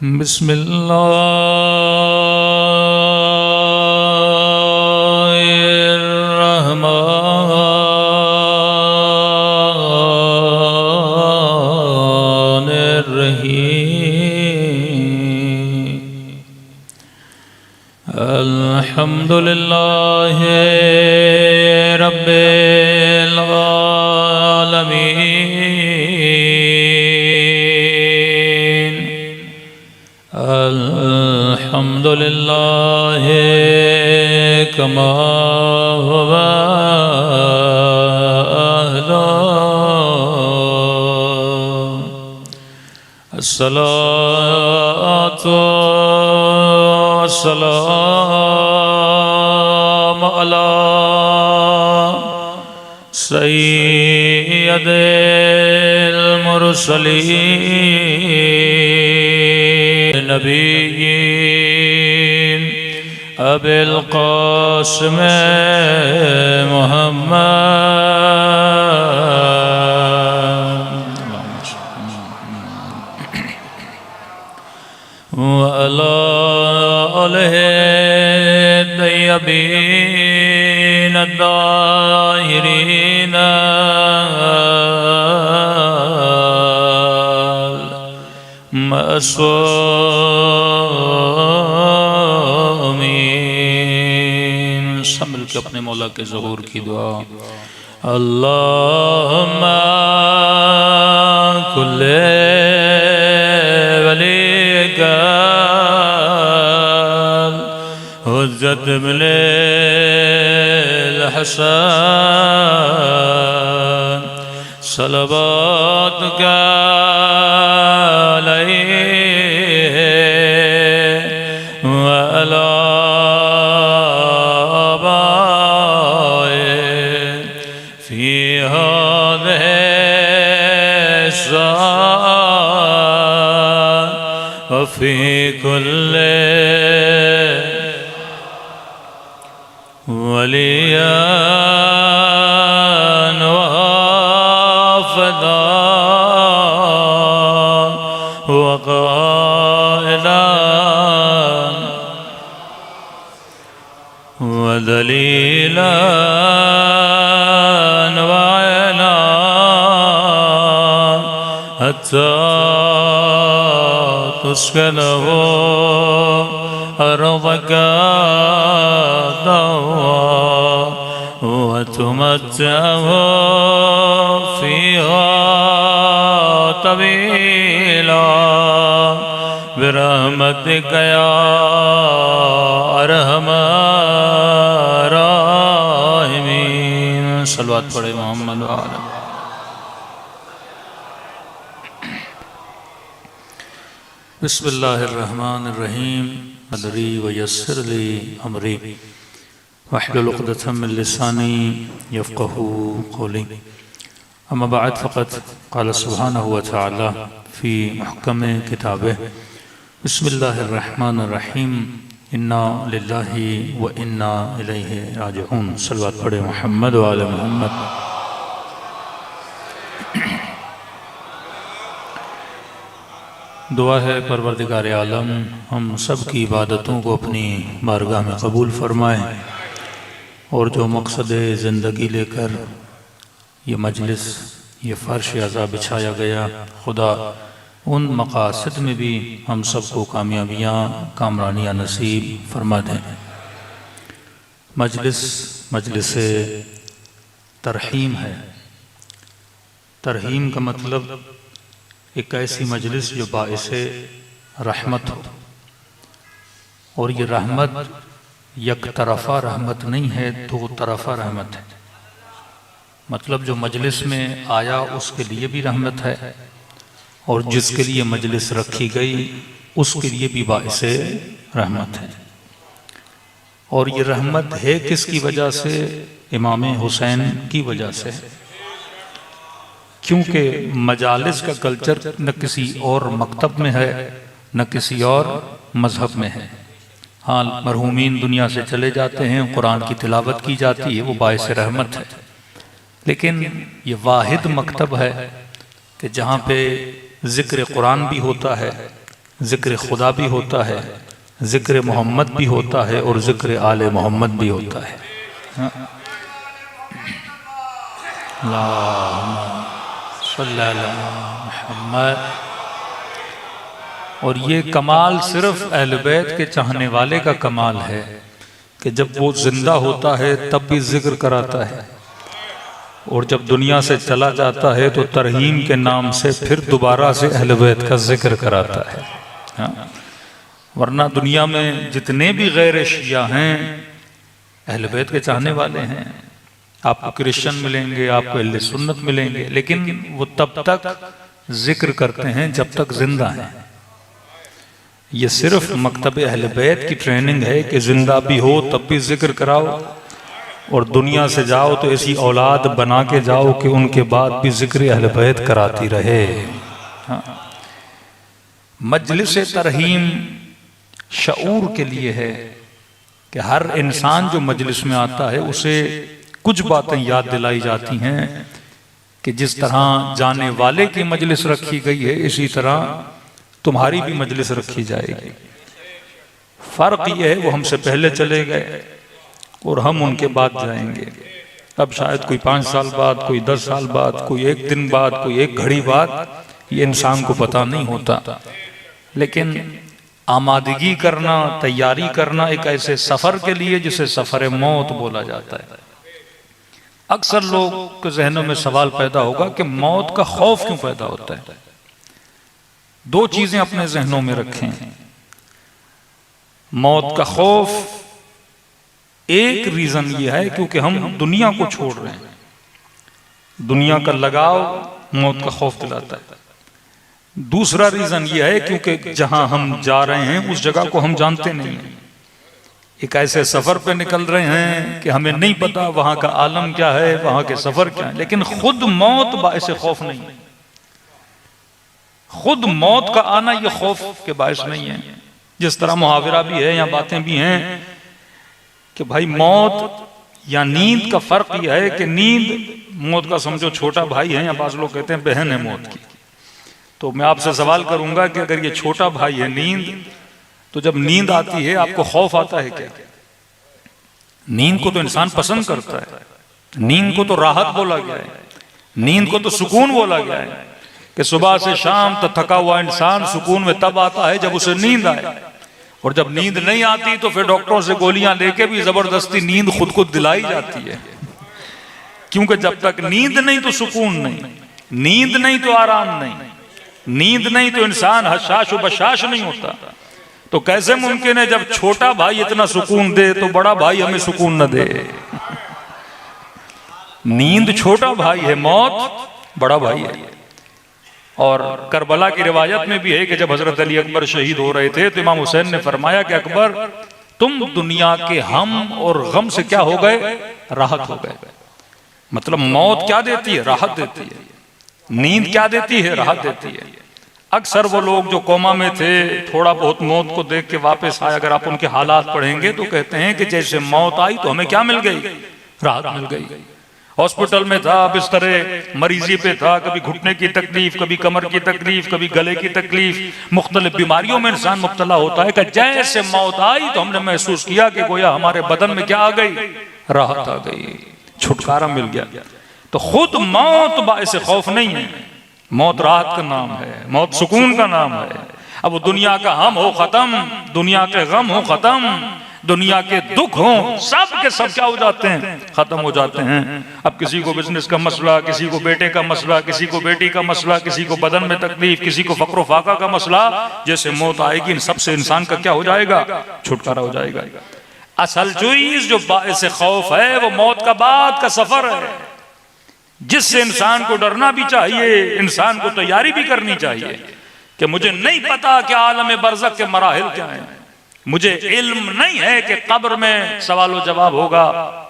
बिस्मिल्लाहिर्रहमानिर्रहीम। अल्हम्दुलिल्लाहि रब्बिल आलमीन। अल्हम्दुलिल्लाहि कमा हुवा अहलुहु। अस्सलातु वस्सलामु अला सय्यदिल मुरसलीन नबिय्यीन अबिल क़ासिम मुहम्मद व अला आलिहि तय्यबीन अत्ताहिरीन मअसूमीन। सब मिलकर अपने मौला के ज़हूर की दुआ। अल्लाहुम्मा कुल्ले वलीका हुज्जत बिनिल हसन सलवातुका अलैहि व अला आबाए फी हाज़िहि व फी कुल्ली वलियन व हाफ़िज़न व क़ाइदन व दलीलन व ऐलान हत्ता तुस्किनहु अर्ज़का व तुमत्तिअहु फ़ीहा तवीला बिरहमतिका या अरहमर राहिमीन। सलवात पढ़े मोहम्मद व आले। बिस्मिल्लाहिर्रहमानिर्रहीम। अदरी व यस्सिर ली अमरी वहलुल उक़दतम मिन लिसानी यफ़क़हू क़ौली। अम्मा बअद फ़क़द क़ाल सुब्हानहु व तआला फ़ी मुहकम किताबिह बिस्मिल्लाहिर्रहमानिर्रहीम इन्ना लिल्लाहि व इन्ना इलैहि राजिऊन। सल्लल्लाहु अलैहि मुहम्मद व आले मुहम्मद। दुआ है परवरदिगार आलम हम सब की इबादतों को अपनी बारगाह में कबूल फरमाए और जो मकसद ज़िंदगी लेकर ये मजलिस ये फ़र्श अज़ा बिछाया गया, खुदा उन मकासद में भी हम सबको कामयाबियाँ कामरानियाँ नसीब फरमा दें। मजलिस तरहीम है। तरहीम का मतलब एक ऐसी मजलिस जो बाइसे रहमत हो, और ये रहमत एक तरफ़ा रहमत नहीं है, दो तरफ़ा रहमत है। मतलब जो मजलिस में आया उसके लिए भी रहमत है और जिसके लिए मजलिस रखी गई उसके लिए भी बाइसे रहमत है। और ये रहमत है किसकी वजह से? इमाम हुसैन की वजह से। क्योंकि मजालिस का कल्चर न किसी और मकतब में है न किसी और मजहब में है। हाँ, मरहूमीन दुनिया से चले जाते हैं, कुरान की तिलावत की जाती है, वो बाइस रहमत है। लेकिन ये वाहिद मकतब है कि जहाँ पे ज़िक्र कुरान भी होता है, जिक्र खुदा भी होता है, जिक्र मोहम्मद भी होता है और जिक्र आले मोहम्मद भी होता है। मोहम्मद। और ये कमाल सिर्फ अहले बैत के चाहने वाले का कमाल है कि जब वो जिंदा होता है तब भी जिक्र कराता है, और जब दुनिया से चला जाता है तो तरहीम के नाम से फिर दोबारा से अहले बैत का जिक्र कराता है। हाँ। वरना दुनिया में जितने भी गैर शिया हैं अहले बैत के चाहने वाले हैं। आपको क्रिश्चियन मिलेंगे, आपको अहले सुन्नत मिलेंगे, लेकिन वो तब तक जिक्र करते हैं जब तक जिंदा हैं। ये सिर्फ मकतब अहले बैत की ट्रेनिंग है कि जिंदा भी हो तब भी जिक्र कराओ, और दुनिया से जाओ तो ऐसी औलाद बना के जाओ कि उनके बाद भी जिक्र अहले बैत कराती रहे। हाँ। मजलिस तरहीम शऊर के लिए है कि हर इंसान जो मजलिस में आता है उसे कुछ बातें याद दिलाई जाती हैं कि जिस तरह जाने वाले की मजलिस रखी गई है इसी तरह तुम्हारी भी मजलिस रखी जाएगी। फर्क यह है वो हमसे पहले चले गए और हम उनके बाद जाएंगे। अब शायद कोई 5 साल बाद, कोई 10 साल बाद, कोई 1 दिन बाद, कोई 1 घड़ी बाद, ये इंसान को पता नहीं होता। लेकिन आमादगी करना, तैयारी करना एक ऐसे सफर के लिए जिसे सफर मौत बोला जाता है। अक्सर लोग के जहनों में सवाल पैदा होगा कि मौत का खौफ क्यों पैदा होता है। 2 चीजें अपने जहनों में रखें। मौत का खौफ एक रीजन ये है क्योंकि हम दुनिया को छोड़ रहे हैं। दुनिया का लगाव मौत का खौफ दिलाता है। दूसरा रीजन ये है क्योंकि जहां हम जा रहे हैं उस जगह को हम जानते नहीं हैं। एक ऐसे सफर पे निकल रहे हैं कि हमें नहीं पता वहां का आलम क्या है, वहां के सफर क्या है। लेकिन खुद मौत बाइस खौफ नहीं है। खुद मौत का आना यह खौफ के बाइस नहीं है। जिस तरह मुहावरा भी है या बातें भी हैं कि भाई मौत या नींद का फर्क यह है कि नींद मौत का समझो छोटा भाई है, या बाज लोग कहते हैं बहन है मौत की। तो मैं आपसे सवाल करूंगा कि अगर ये छोटा भाई है नींद, तो जब नींद आती है आपको खौफ आता है क्या? नींद को तो इंसान पसंद करता है, नींद को तो राहत बोला गया है, नींद को तो सुकून बोला गया है कि सुबह से शाम तक थका हुआ इंसान सुकून में तब आता है जब उसे नींद आए। और जब नींद नहीं आती तो फिर डॉक्टरों से गोलियां लेके भी जबरदस्ती नींद खुद को दिलाई जाती है, क्योंकि जब तक नींद नहीं तो सुकून नहीं, नींद नहीं तो आराम नहीं, नींद नहीं तो इंसान हशाश बशाश नहीं होता। तो कैसे मुमकिन है जब छोटा भाई इतना सुकून दे तो बड़ा भाई हमें सुकून न दे? नींद छोटा भाई है, मौत बड़ा भाई है। और करबला की रिवायत में भी है कि जब हजरत अली अकबर शहीद हो रहे थे तो इमाम हुसैन ने फरमाया कि अकबर तुम दुनिया के हम और गम से क्या हो गए? राहत हो गए। मतलब मौत क्या देती है? राहत देती है। नींद क्या देती है? राहत देती है। अक्सर वो लोग जो कोमा में थे थोड़ा बहुत मौत को देख के वापस आए, अगर आप उनके हालात पढ़ेंगे तो कहते हैं कि जैसे मौत आई तो हमें क्या मिल गई? राहत मिल गई। हॉस्पिटल में था, बिस्तरे मरीजी पे था, कभी घुटने की तकलीफ, कभी कमर की तकलीफ, कभी गले की तकलीफ, मुख्तलिफ बीमारियों में इंसान मुब्तला होता है कि जैसे मौत आई तो हमने महसूस किया कि गोया हमारे बदन में क्या आ गई? राहत आ गई, छुटकारा मिल गया। तो खुद मौत बाइस खौफ नहीं है, मौत राहत का नाम है, मौत सुकून का नाम है। अब दुनिया का हम हो खत्म, दुनिया के गम हो खत्म, दुनिया के दुख हो, सब के सब क्या हो जाते हैं? खत्म हो जाते हैं। अब किसी को बिजनेस का मसला, किसी को बेटे का मसला, किसी को बेटी का मसला, किसी को बदन में तकलीफ, किसी को फक्र फाका का मसला, जैसे मौत आएगी इन सबसे इंसान का क्या हो जाएगा? छुटकारा हो जाएगा। असल चीज जो बाइस खौफ है वो मौत का बाद का सफर है, जिससे इंसान को डरना भी चाहिए, इंसान को तैयारी भी करनी चाहिए कि मुझे नहीं पता कि आलम बरज़ख के मराहिल क्या हैं, मुझे इल्म नहीं है कि कब्र में सवाल व जवाब होगा,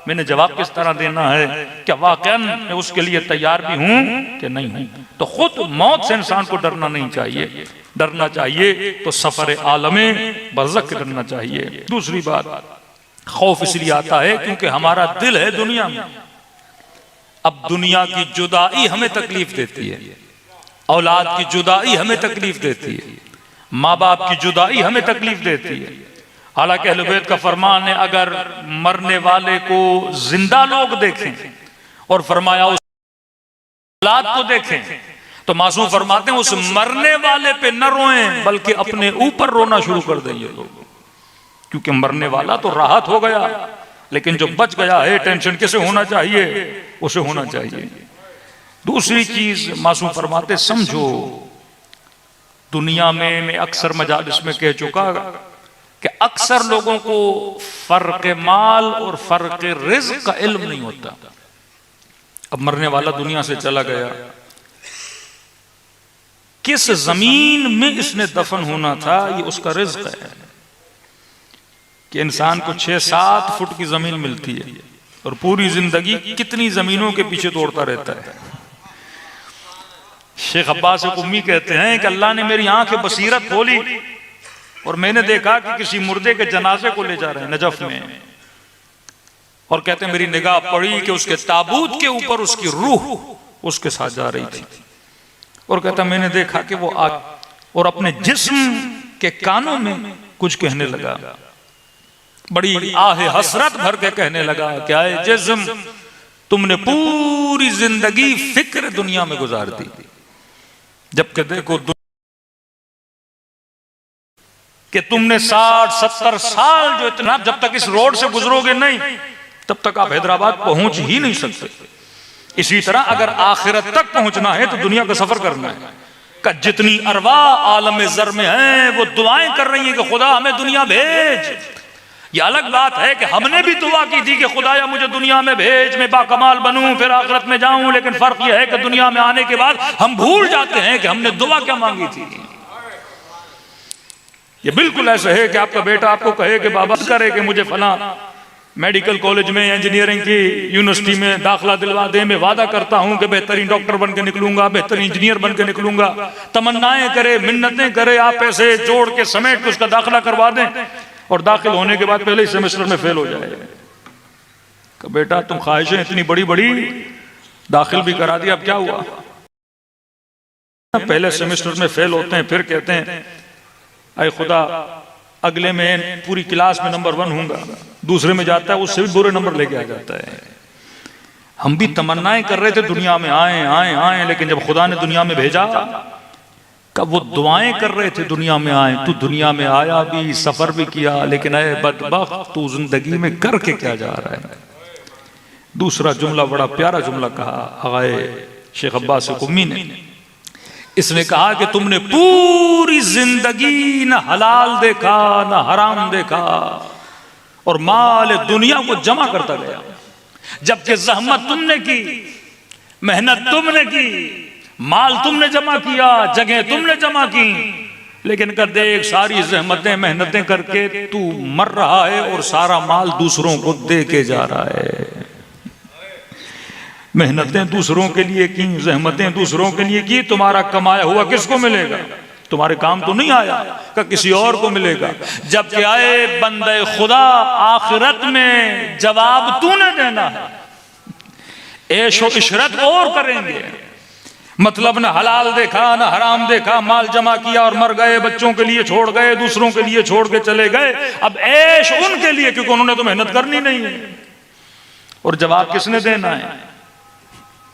मैंने जवाब किस तरह देना है, क्या वाकई मैं उसके लिए तैयार भी हूं कि नहीं हूं। तो खुद मौत से इंसान को डरना नहीं चाहिए, डरना चाहिए तो सफर आलम बरज़ख डरना चाहिए। दूसरी बात, खौफ इसलिए आता है क्योंकि हमारा दिल है दुनिया में। अब दुनिया की जुदाई हमें तकलीफ देती है, औलाद की जुदाई हमें तकलीफ देती है, माँ बाप की जुदाई हमें तकलीफ देती है। हालांकि अहले बैत का फरमान है, अगर मरने वाले को जिंदा लोग देखें और फरमाया उस औलाद को देखें, तो मासूम फरमाते हैं उस मरने वाले पे न रोएं बल्कि अपने ऊपर रोना शुरू कर दें ये लोग, क्योंकि मरने वाला तो राहत हो गया, लेकिन जो बच गया है टेंशन किसे होना चाहिए, उसे होना चाहिए। दूसरी चीज मासूम फरमाते, समझो दुनिया में मैं अक्सर मजालिस में कह चुका कि अक्सर लोगों को फर्क माल और फर्क रिज़्क़ का इल्म नहीं होता। अब मरने वाला दुनिया से चला गया, किस जमीन में इसने दफन होना था ये उसका रिज़्क़ है कि इंसान को 6-7 फुट की जमीन मिलती है और पूरी जिंदगी कितनी जमीनों के पीछे दौड़ता रहता है। शेख अब्बास उम्मी कहते हैं कि अल्लाह ने मेरी आंखें बसीरत खोली और मैंने देखा कि किसी मुर्दे के जनाजे को ले जा रहे हैं नजफ में, और कहते हैं मेरी निगाह पड़ी कि उसके ताबूत के ऊपर उसकी रूह उसके साथ जा रही थी, और कहता मैंने देखा कि वो और अपने जिस्म के कानों में कुछ कहने लगा, बड़ी आहे हसरत भर के कहने लगा, क्या है जिस्म, तुमने पूरी जिंदगी फिक्र दुनिया में गुजार दी, जबकि देखो कि तुमने 60-70 साल जो इतना, जब तक इस रोड से गुजरोगे नहीं तब तक आप हैदराबाद पहुंच ही नहीं सकते। इसी तरह अगर आखिरत तक पहुंचना है तो दुनिया का सफर करना है। का जितनी अरवा आलम ज़र में है वो दुआएं कर रही हैं कि खुदा हमें दुनिया भेज। ये अलग बात है कि हमने भी दुआ की थी कि खुदाया मुझे दुनिया में भेज, मैं बाकमाल बनूं, फिर आखिरत में जाऊं, लेकिन फर्क यह है कि दुनिया में आने के बाद हम भूल जाते हैं कि हमने दुआ क्या मांगी थी। ये बिल्कुल ऐसा है कि आपका बेटा आपको कहे कि बाबा करे कि मुझे फला मेडिकल कॉलेज में, इंजीनियरिंग की यूनिवर्सिटी में दाखिला दिलवा दे, मैं वादा करता हूं कि बेहतरीन डॉक्टर बन के निकलूंगा, बेहतरीन इंजीनियर बन के निकलूंगा, तमन्नाएं करे, मिन्नतें करे, आप पैसे जोड़ के समेट के उसका दाखिला करवा दें, और दाखिल होने के बाद पहले ही सेमेस्टर में फेल हो जाए। कि बेटा तुम ख्वाहिशें इतनी बड़ी बड़ी, दाखिल भी करा दिया, अब क्या हुआ? पहले सेमेस्टर में फेल होते हैं, फिर कहते हैं अरे खुदा अगले में पूरी क्लास में नंबर 1 हूंगा, दूसरे में जाता है उससे भी बुरे नंबर लेके आ जाता है। हम भी तमन्नाएं कर रहे थे दुनिया में आए आए आए, लेकिन जब खुदा ने दुनिया में भेजा, कब वो दुआएं कर रहे थे दुनिया में आए, तू दुनिया में आया भी, सफर भी किया, लेकिन अरे बदबख्त तू जिंदगी में करके क्या जा रहा है। दूसरा जुमला बड़ा प्यारा जुमला कहा आगे शेख अब्बास कुम्मी ने, इसने कहा कि तुमने पूरी जिंदगी न हलाल देखा न हराम देखा और माल दुनिया को जमा करता गया, जबकि जहमत तुमने की, मेहनत तुमने की, माल तुमने जमा किया, जगह तुमने जमा की, लेकिन कर देख सारी जहमतें मेहनतें करके तू मर रहा है और सारा माल दूसरों को दे के जा रहा है। मेहनतें दूसरों के लिए की, जहमतें दूसरों के लिए की, तुम्हारा कमाया हुआ किसको मिलेगा? तुम्हारे काम तो नहीं आया का किसी और को मिलेगा। जबकि आए बंदे खुदा, आखिरत में जवाब तूने देना है, ऐशो इशरत और करेंगे। मतलब न हलाल देखा न हराम देखा, माल जमा किया और मर गए, बच्चों के लिए छोड़ गए, दूसरों के लिए छोड़ के चले गए, अब ऐश उनके लिए, क्योंकि उन्होंने तो मेहनत करनी नहीं है। और जवाब किसने देना है?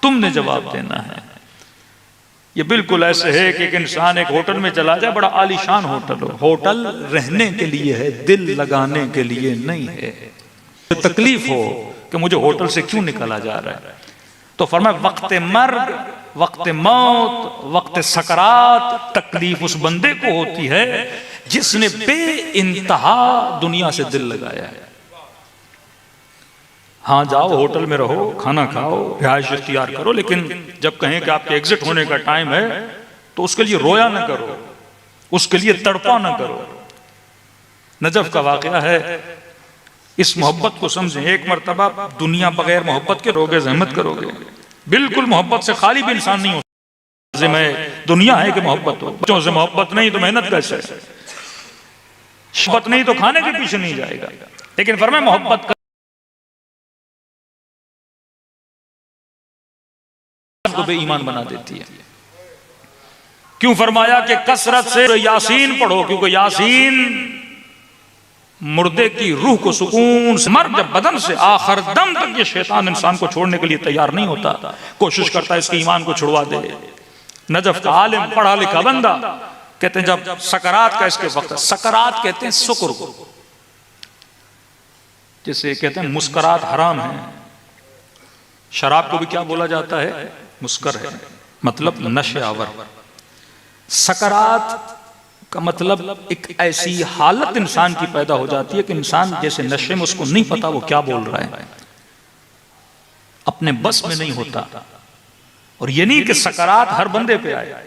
तुमने जवाब देना है। ये बिल्कुल ऐसे है कि एक इंसान एक होटल में चला जाए, बड़ा आलीशान होटल हो, होटल रहने के लिए है, दिल लगाने के लिए नहीं है। तो तकलीफ हो कि मुझे होटल से क्यों निकाला जा रहा है, तो फरमाया वक्त मर्ग, वक्त मौत, वक्त सकरात तकलीफ उस बंदे को होती है जिसने बेइंतहा दुनिया से दिल लगाया है। हाँ जाओ होटल में रहो, खाना खाओ, रिहाइश इख्तियार करो, लेकिन जब कहें कि आपके एग्जिट होने का टाइम है तो उसके लिए रोया ना करो, उसके लिए तड़पा ना करो। नजफ का वाकया है, इस मोहब्बत को समझें। एक मरतबा दुनिया बगैर मोहब्बत के रोगे जहमत करोगे, बिल्कुल मोहब्बत से खाली भी इंसान नहीं हो। मैं दुनिया है कि मोहब्बत हो, बच्चों से मोहब्बत नहीं तो मेहनत कैसे, मोहब्बत नहीं तो खाने के पीछे नहीं जाएगा। लेकिन फरमाए मोहब्बत को बेईमान बना देती है। क्यों फरमाया कि कसरत से यासीन पढ़ो, क्योंकि यासीन मुर्दे की रूह को सुकून से, मर जब बदन से आखिर दम तक ये शैतान इंसान को छोड़ने के लिए तैयार नहीं होता, कोशिश करता है इसके ईमान को छुड़वा दे। नजफ का आलिम, पढ़ा लिखा बंदा, कहते हैं जब सकरात का इसके वक्त, सकरात कहते हैं शुक्र को, जिसे कहते हैं मुस्करात हराम है। शराब को भी क्या बोला जाता है? मुस्कर है, मतलब नशे आवर। सकरात का मतलब एक ऐसी हालत इंसान की पैदा हो जाती है कि इंसान जैसे नशे में, उसको नहीं पता वो क्या बोल रहा है, अपने बस में नहीं होता। और ये नहीं कि सकरात हर बंदे पे आए,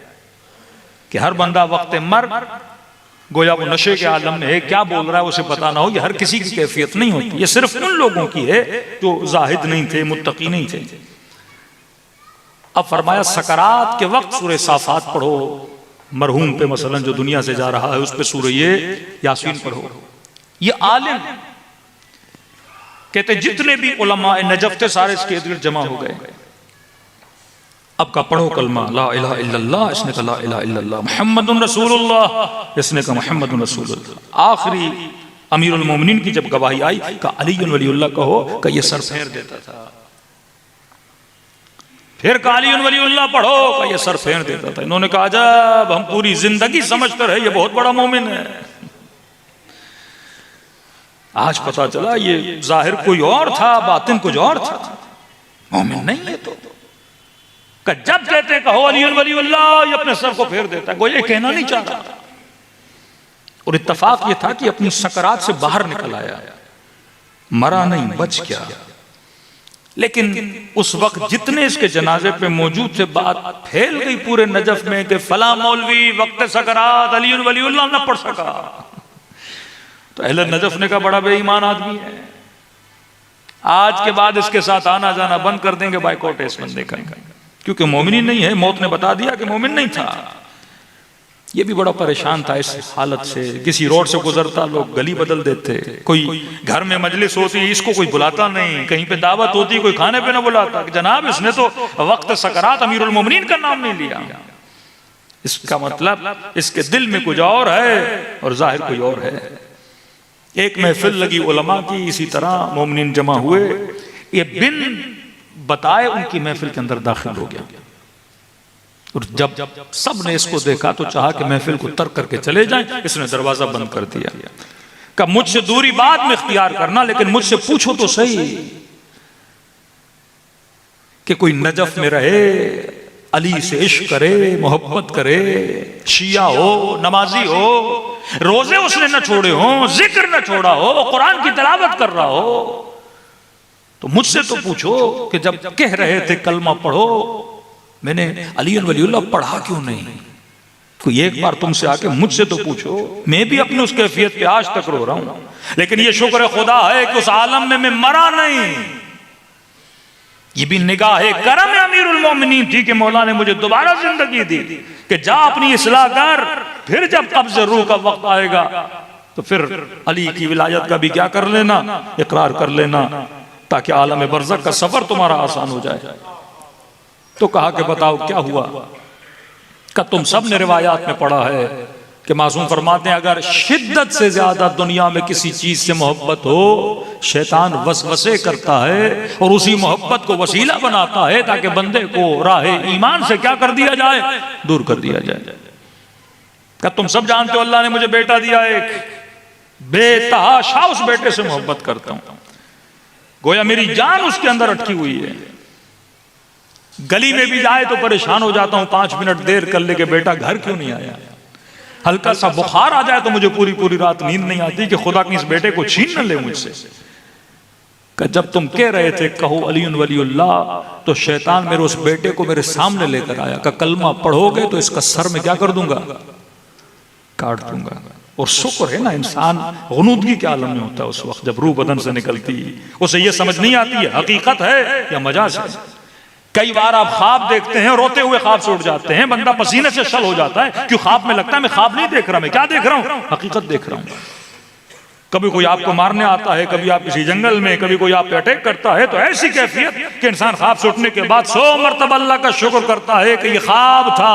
कि हर बंदा वक्त मर गोया वो नशे के आलम में है, क्या बोल रहा है उसे पता ना हो। ये हर किसी की कैफियत नहीं होती, ये सिर्फ उन लोगों की है जो जाहिद नहीं थे, मुत्तकी नहीं थे। अब फरमाया सकरात के वक्त सूरह साफात पढ़ो, मरहूम पे मसलन जो दुनिया से जा रहा है उस पे सूरह यासीन पढ़ो। ये आलिम कहते जितने भी उलमा नजफ थे सारे इसके इर्द गिर्द जमा हो गए। अब का पढ़ो कलमा ला इलाहा इल्लल्लाह, इसने कहा ला इलाहा इल्लल्लाह मुहम्मदुर रसूलुल्लाह, इसने कहा मुहम्मदुर रसूलुल्लाह। आखिरी अमीरुल मोमिनीन की जब गवाही आई का अलीयुल वलीउल्लाह कहो, का ये सर फेर देता था। फिर अलीयुल वलीउल्लाह पढ़ो, का ये सर फेर देता था। इन्होंने कहा जब हम पूरी जिंदगी समझते रहे ये बहुत बड़ा मोमिन है, आज पता चला ये जाहिर कोई और था, बातिन कुछ और था, मोमिन नहीं है। तो जब कहते कहो अलीयुल वलीउल्लाह, ये अपने सर को फेर देता है, कोई ये कहना नहीं चाहता। और इत्तफाक ये था कि अपनी सकरात से बाहर निकल आया, मरा नहीं, बच गया। लेकिन उस वक्त जितने इसके जनाजे पे मौजूद थे, बात फैल गई पूरे नजफ में कि फला मौलवी वक्त सकरात अलीयुल वलीउल्लाह न पढ़ सका। तो अहले नजफ ने कहा बड़ा बेईमान आदमी है, आज के बाद इसके साथ आना जाना बंद कर देंगे, बाइकआउट इस बंदे का, क्योंकि मोमिन नहीं है। मौत ने बता दिया कि मोमिन नहीं था। ये भी बड़ा परेशान था इस हालत से। किसी रोड से गुजरता लोग गली बदल देते, कोई घर में मजलिस होती इसको कोई बुलाता नहीं, कहीं पे दावत होती कोई खाने पे ना बुलाता कि जनाब इसने तो वक्त सकरात अमीरुल मोमिनीन का नाम नहीं लिया। इसका मतलब इसके दिल में कुछ और है और जाहिर कोई और है। एक महफिल लगी उलमा की, इसी तरह मोमिनीन जमा हुए, ये बिन बताए उनकी महफिल के अंदर दाखिल हो गया। और जब सब ने इसको देखा तो चाहा कि महफिल को तर्क करके चले जाएं, इसने दरवाजा बंद कर दिया। कहा मुझसे दूरी बाद में इख्तियार करना, लेकिन मुझसे पूछो तो सही कि कोई नजफ में रहे, अली से इश्क करे, मोहब्बत करे, शिया हो, नमाजी हो, रोजे उसने न छोड़े हो, जिक्र न छोड़ा हो, कुरान की तिलावत कर रहा हो, तो मुझसे तो पूछो कि जब कह रहे थे कलमा पढ़ो, मैंने अलीयुल वलीउल्लाह पढ़ा क्यों नहीं? कोई एक बार तुमसे आके मुझसे तो पूछो। मैं भी अपने उस कैफियत पे आज तक रो रहा हूं, लेकिन ये शुक्र खुदा है कि उस आलम में मैं मरा नहीं। ये भी निगाह करम अमीरुल मोमिनीन थी कि मौला ने मुझे दोबारा जिंदगी दी कि जा अपनी इस्लाह कर, फिर जब कब्ज़ रूह का वक्त आएगा तो फिर अली की विलायत का भी क्या कर लेना, इकरार कर लेना, ताकि आलम बरज़ख का सफर तुम्हारा आसान हो जाए। तो कहा कि बताओ क्या हुआ? का तुम सब ने रिवायात में पढ़ा है कि मासूम फरमाते हैं अगर शिद्दत से ज्यादा दुनिया में किसी चीज से मोहब्बत हो, शैतान वसवसे करता है और उसी मोहब्बत को वसीला बनाता है ताकि बंदे को राह ईमान से क्या कर दिया जाए, दूर कर दिया जाए। का तुम सब जानते हो अल्लाह ने मुझे बेटा दिया, एक बेतहाशा उस बेटे से मोहब्बत करता हूं, गोया मेरी जान उसके अंदर अटकी हुई है। गली में भी जाए तो परेशान हो जाता हूं, 5 मिनट देर कर ले के बेटा घर क्यों नहीं आया। हल्का सा बुखार आ जाए तो मुझे पूरी पूरी रात नींद नहीं आती कि खुदा की इस बेटे को छीन न ले मुझसे। जब तुम कह रहे थे कहो अलीयुल वलीउल्लाह, तो शैतान मेरे उस बेटे को मेरे सामने लेकर आया का कलमा पढ़ोगे तो इसका सर में क्या कर दूंगा, काट दूंगा। और शुक्र है ना, इंसान गुनूदगी के आलम में होता है उस वक्त जब रूह बदन से निकलती, उसे ये समझ नहीं आती है हकीकत है या मजाज है। कई बार आप ख्वाब देखते हैं, रोते हुए ख्वाब से उठ जाते हैं, बंदा पसीने से शल हो जाता है, क्यों ख्वाब में लगता है मैं ख्वाब नहीं देख रहा, मैं क्या देख रहा हूं, हकीकत देख रहा हूं। कभी कोई आपको मारने आता है, कभी आप किसी जंगल में, कभी कोई आप पे अटैक करता है, तो ऐसी कैफियत कि इंसान ख्वाब से उठने के बाद 100 मरतबा अल्लाह का शुक्र करता है कि ये ख्वाब था,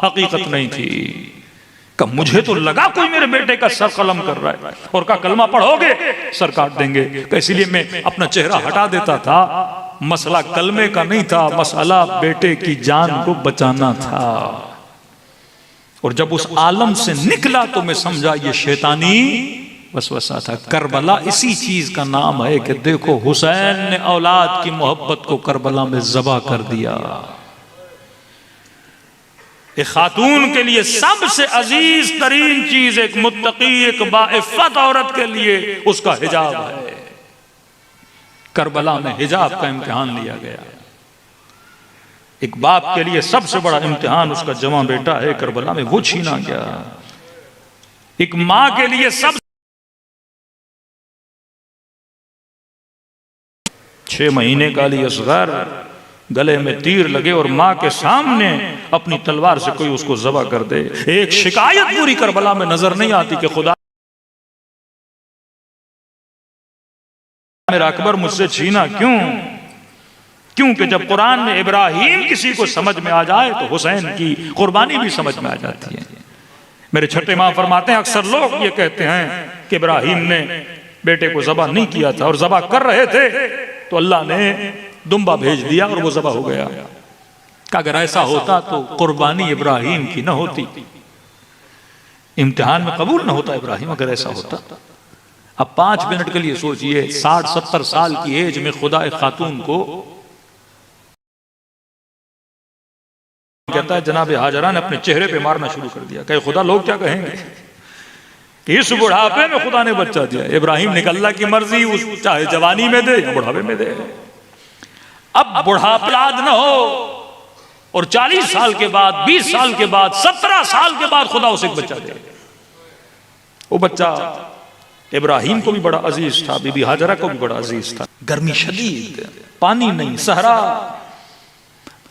हकीकत नहीं थी। कब मुझे तो लगा कोई मेरे बेटे का सर कलम कर रहा है, और का कलमा पढ़ोगे सर काट देंगे। इसलिए मैं अपना चेहरा हटा देता था। मसला कलमे का नहीं था, मसला बेटे की जान को बचाना था। और जब उस आलम से निकला तो मैं समझा ये शैतानी वसवसा था। करबला इसी चीज का नाम है कि देखो हुसैन ने औलाद की मोहब्बत को करबला में ज़बा कर दिया। एक खातून के लिए सबसे अजीज तरीन चीज एक मुत्तकी, एक बाइफ़्फ़त औरत के लिए उसका हिजाब है। करबला में हिजाब का इम्तिहान लिया गया। एक बाप के लिए सबसे बड़ा इम्तिहान उसका जवां बेटा है, करबला में वो छीना गया। एक मां के लिए सब 6 महीने का अली असगर गले में तीर लगे और मां के सामने अपनी तलवार से कोई उसको ज़बा कर दे। एक शिकायत पूरी करबला में नजर नहीं आती कि खुदा मेरा अकबर मुझसे छीना क्यों? क्योंकि जब कुरान में इब्राहिम किसी को समझ में आ जाए तो हुसैन की कुर्बानी भी समझ में आ जाती है। मेरे छठे इमाम फरमाते हैं अक्सर लोग ये कहते हैं कि इब्राहिम ने बेटे को ज़बा नहीं किया था, और ज़बा कर रहे थे तो अल्लाह ने दुम्बा भेज दिया और वो ज़बा हो गया। कि अगर ऐसा होता तो कुर्बानी इब्राहिम की न होती, इम्तिहान में कबूल न होता इब्राहिम अगर ऐसा होता। अब 5 मिनट के लिए सोचिए, 60-70 साल की एज में खुदा एक खातून को कहता है जनाब हाजरा ने अपने चेहरे पे मारना शुरू कर दिया। कहे खुदा लोग क्या कहेंगे कि इस बुढ़ापे में खुदा ने बच्चा दिया। इब्राहिम ने अल्लाह की मर्जी, उस चाहे जवानी में दे या बुढ़ापे में दे। अब बुढ़ापा न हो और 40 साल के बाद, 20 साल के बाद, 17 साल के बाद खुदा उसे एक बच्चा दे। वो बच्चा इब्राहिम को भी बड़ा अजीज था, बीबी हाजरा को भी बड़ा अजीज था। गर्मी शदीद, पानी नहीं, सहरा,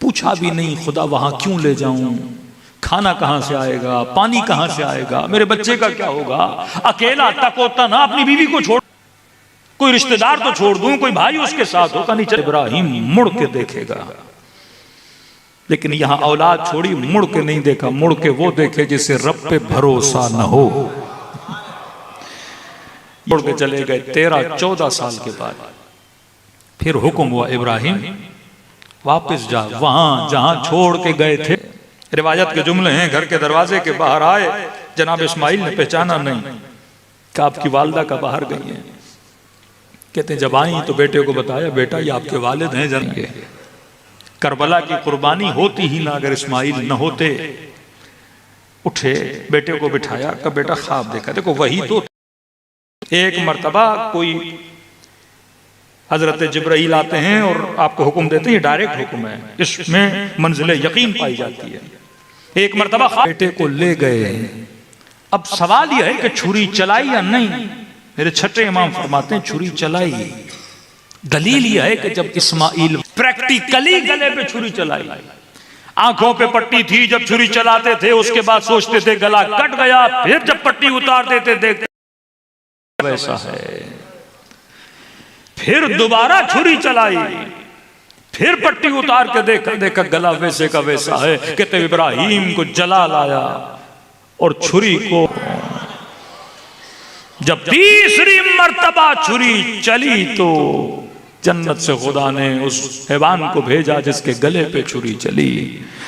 पूछा भी नहीं खुदा वहां क्यों ले जाऊं, खाना कहां से आएगा, पानी कहां से आएगा, मेरे बच्चे का क्या होगा। अकेला तकोता ना अपनी बीवी को छोड़, कोई रिश्तेदार तो छोड़ दूं, कोई भाई उसके साथ होगा नहीं। चल इब्राहिम मुड़ के देखेगा, लेकिन यहां औलाद छोड़ी, मुड़ के नहीं देखा। मुड़ के वो देखे जिसे रब पे भरोसा न हो। मुड़ के चले गए 13-14 साल के बाद। फिर हुक्म हुआ इब्राहिम वापस जा, वहां जहां छोड़ के गए थे। रिवायत के जुमले हैं, घर के दरवाजे के बाहर आए, जनाब इस्माइल ने पहचाना नहीं कि आपकी वालदा का बाहर गई है। कहते हैं जब आई तो बेटे को बताया, बेटा ये आपके वालिद हैं जानेंगे। करबला की कुर्बानी होती ही ना अगर इस्माइल न होते। उठे, बेटे को बिठाया, का बेटा ख्वाब देखा। देखो वही तो एक मर्तबा कोई हजरत जिब्राइल आते हैं और आपको हुक्म देते हैं, डायरेक्ट हुक्म है, इसमें मंजिल यकीन पाई जाती है। एक मर्तबा बेटे को ले गए। अब सवाल यह है कि छुरी चलाई या नहीं। मेरे छठे इमाम फरमाते हैं छुरी चलाई। दलील यह है कि जब इस्माइल प्रैक्टिकली गले पे छुरी चलाई, आंखों पे पट्टी थी जब छुरी चलाते थे, उसके बाद सोचते थे गला कट गया, फिर जब पट्टी उतारते थे देखते वैसा है। फिर दोबारा छुरी चलाई, फिर पट्टी उतार के देखा गला वैसे का वैसा है। कहते इब्राहिम को जला लाया और छुरी को जब तीसरी मर्तबा छुरी चली तो जन्नत से खुदा ने उस हैवान को भेजा जिसके गले पे छुरी चली।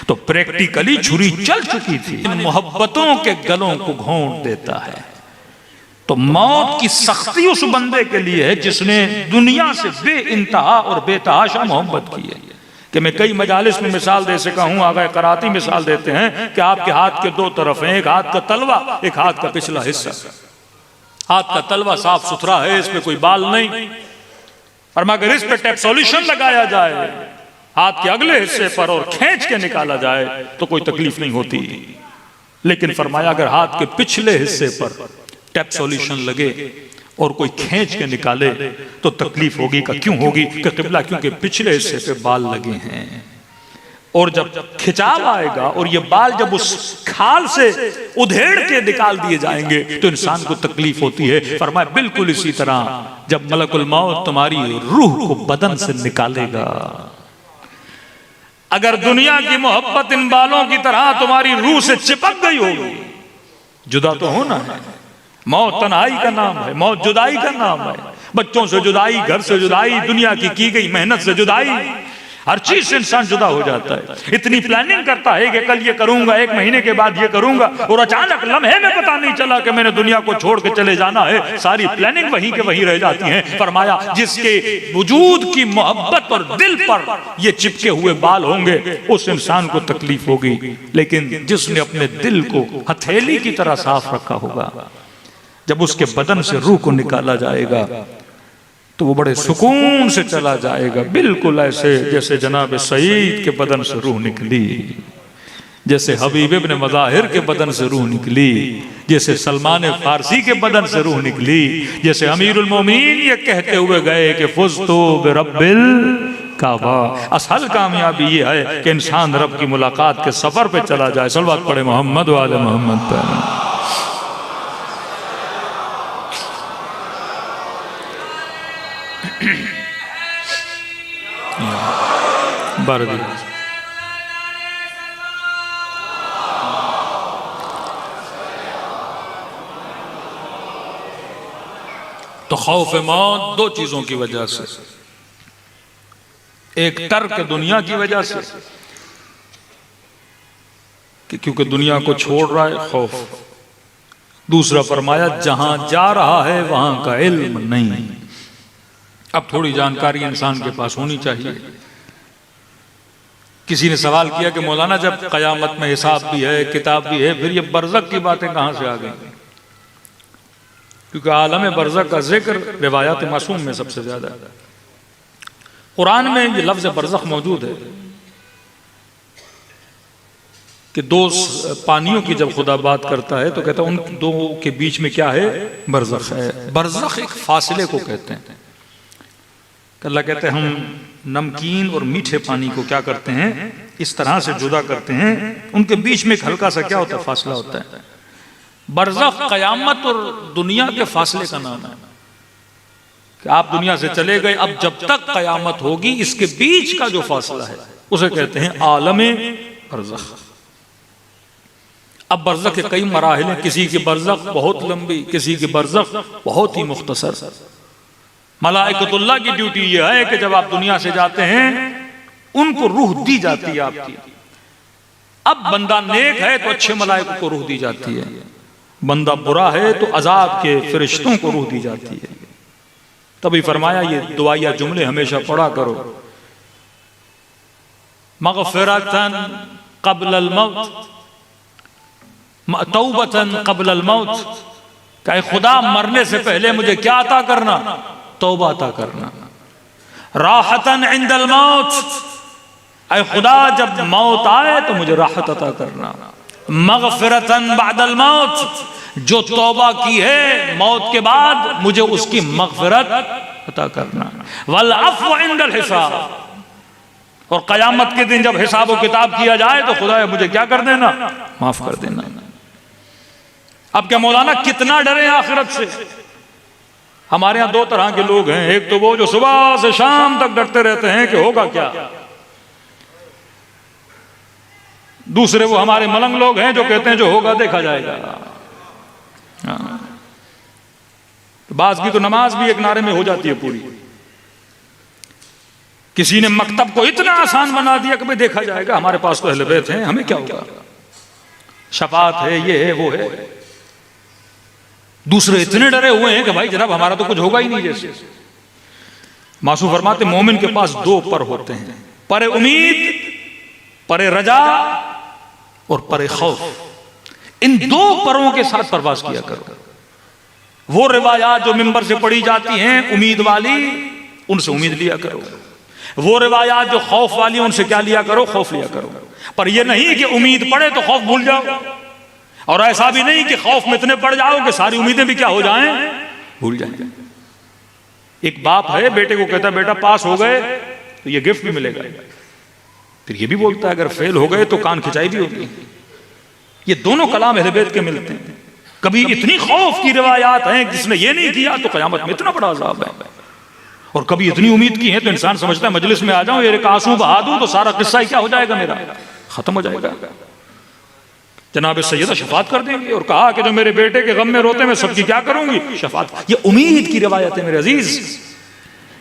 तो प्रैक्टिकली छुरी चल चुकी थी। मोहब्बतों के गलों को घोंट देता है। तो मौत की सख्ती उस बंदे के लिए है जिसने दुनिया से बेइंतहा और बेतहाशा मोहब्बत की है। कि मैं कई मजालिस में मिसाल दे सका हूं, आगे कराती मिसाल देते हैं कि आपके हाथ के 2 तरफ हैं, एक हाथ का तलवा, एक हाथ का पिछला हिस्सा। हाथ का तलवा साफ सुथरा है, इसमें कोई बाल नहीं, और मगर इस पे टैप सॉल्यूशन लगाया जाए हाथ के अगले हिस्से पर और खींच के निकाला जाए तो कोई तकलीफ नहीं होती। लेकिन फरमाया अगर हाथ के पिछले हिस्से पर टैप सॉल्यूशन लगे और कोई खींच के निकाले तो तकलीफ होगी। का क्यों होगी? कि क़िबला क्योंकि पिछले हिस्से पे बाल लगे हैं। और जब खिंचाव आएगा और ये बाल जब उस खाल से उधेड़ के निकाल दिए जाएंगे तो इंसान को तकलीफ होती है। फरमाया बिल्कुल इसी तरह जब मलकुल मौत तुम्हारी रूह को बदन से निकालेगा, अगर दुनिया की मोहब्बत इन बालों की तरह तुम्हारी रूह से चिपक गई होगी, जुदा तो होना है। मौत तन्हाई का नाम है, मौत जुदाई का नाम है। बच्चों से जुदाई, घर से जुदाई, दुनिया की गई मेहनत से जुदाई, हर चीज से इंसान जुदा हो जाता है। इतनी प्लानिंग करता है कि कल ये करूंगा, एक महीने के बाद ये करूंगा, और अचानक लम्हे में पता नहीं चला कि मैंने दुनिया को छोड़ के चले जाना है। सारी प्लानिंग वहीं के वहीं रह जाती है। फरमाया जिसके वजूद की मोहब्बत और दिल पर ये चिपके हुए बाल होंगे उस इंसान को तकलीफ होगी, लेकिन जिसने अपने दिल को हथेली की तरह साफ रखा होगा, जब उसके बदन से रूह को निकाला जाएगा तो वो बड़े सुकून से चला जाएगा, बिल्कुल ऐसे जैसे जनाब सईद के बदन से रूह निकली, जैसे हबीब इब्न मज़ाहिर के बदन से रूह निकली, जैसे सलमान फारसी के बदन से रूह निकली, जैसे अमीरुल मोमिनीन ये कहते हुए गए कि फुज़्तु बिरब्बिल काबा। असल कामयाबी ये है कि इंसान रब की मुलाकात के सफर पे चला जाए। सल्लल्लाहु अलैहि मोहम्मद व आले मोहम्मद पर। तो खौफ मौत दो चीजों की वजह से, एक तर्क दुनिया की वजह से कि क्योंकि दुनिया को छोड़ रहा है खौफ, दूसरा फरमाया जहां जा रहा है वहां का इल्म नहीं। अब थोड़ी जानकारी इंसान के पास होनी चाहिए। किसी ने सवाल किया कि मौलाना जब कयामत में हिसाब भी है, किताब भी है, फिर ये बरज़ख की बातें कहां से आ गई? क्योंकि आलम बरज़ख का जिक्र रिवायात मासूम में सबसे ज्यादा है। कुरान में ये लफ्ज़ बरज़ख मौजूद है कि दो पानियों की जब खुदा बात करता है तो कहता है उन दो के बीच में क्या है? बरज़ख है। बरज़ख एक फासले को कहते हैं। अल्लाह कहते हैं हम नमकीन और मीठे पानी को क्या करते हैं? इस तरह से जुदा करते हैं, उनके बीच में एक हल्का सा क्या होता है? फासला होता है। बरज़ख क़यामत और दुनिया के फासले का नाम है कि आप दुनिया से चले गए, अब जब तक क़यामत होगी इसके बीच का जो फासला है उसे कहते हैं आलमे बरज़ख। अब बरज़ख के कई मराहिल हैं, किसी की बरज़ख बहुत लंबी, किसी की बरज़ख बहुत ही मुख्तसर। मलाइकतुल्लाह की ड्यूटी यह है कि जब आप दुनिया से जाते हैं उनको रूह दी जाती है आपकी। अब बंदा नेक है तो अच्छे मलाइकों को रूह दी जाती है, बंदा बुरा है तो अजाब के फरिश्तों को रूह दी जाती है। तभी फरमाया ये दुआया जुमले हमेशा पढ़ा करो, मग़फ़िरतन क़ब्लल मौत, तौबतन क़ब्लल मौत। कहे खुदा मरने से पहले मुझे क्या अता करना? तौबा अता करना। राहतन इंदल मौत, ऐ खुदा जब मौत आए तो मुझे राहत अता करना। मग़फ़िरतन बादल मौत, जो तौबा की है मौत के बाद मुझे उसकी मग़फ़िरत अता करना। वल अफ़्व इंदल हिसाब, और क़यामत के दिन जब हिसाब व किताब किया जाए तो खुदा मुझे क्या कर देना? माफ कर देना। अब क्या मौलाना कितना डरे आखिरत से? हमारे यहां दो तरह के लोग हैं, एक तो वो जो सुबह से शाम तक डरते रहते हैं कि होगा क्या, दूसरे वो हमारे मलंग लोग हैं जो कहते हैं जो होगा देखा जाएगा। तो बाज़ की तो नमाज भी एक नारे में हो जाती है पूरी। किसी ने मकतब को इतना आसान बना दिया कि भाई देखा जाएगा, हमारे पास तो अहले बैत हैं, हमें क्या होगा, शफात है, ये है वो है। दूसरे इतने डरे हुए हैं कि भाई जनाब हमारा तो कुछ होगा ही नहीं। जैसे मासूम फरमाते मोमिन के पास दो पर होते हैं, पर उम्मीद, पर रजा और पर खौफ। इन दो परों के साथ परवाज किया करो। वो रिवायात जो मिंबर से पढ़ी जाती हैं उम्मीद वाली, उनसे उम्मीद लिया करो। वो रिवायात जो खौफ वाली, उनसे क्या लिया करो? खौफ लिया करो। पर यह नहीं कि उम्मीद पड़े तो खौफ भूल जाओ, और ऐसा भी नहीं कि खौफ में इतने पड़ जाओ कि सारी उम्मीदें भी क्या हो जाएं? भूल जाएं। एक बाप है, बेटे को कहता बेटा पास हो गए तो ये गिफ्ट भी मिलेगा, फिर ये भी बोलता है अगर फेल हो गए तो कान खिंचाई भी होगी। ये दोनों कलाम अहले बैत के मिलते हैं। कभी इतनी खौफ की रिवायात हैं जिसने ये नहीं किया तो क़यामत में इतना बड़ा अज़ाब है, और कभी इतनी उम्मीद की है तो इंसान समझता है मजलिस में आ जाऊं, एक आंसू बहा दूं तो सारा किस्सा ही क्या हो जाएगा, मेरा खत्म हो जाएगा। जनाब सैयदा शफात कर देंगे और कहा कि जो मेरे बेटे के गम में रोते मैं सबकी क्या करूंगी, शफात। ये उम्मीद की रिवायत है मेरे अजीज,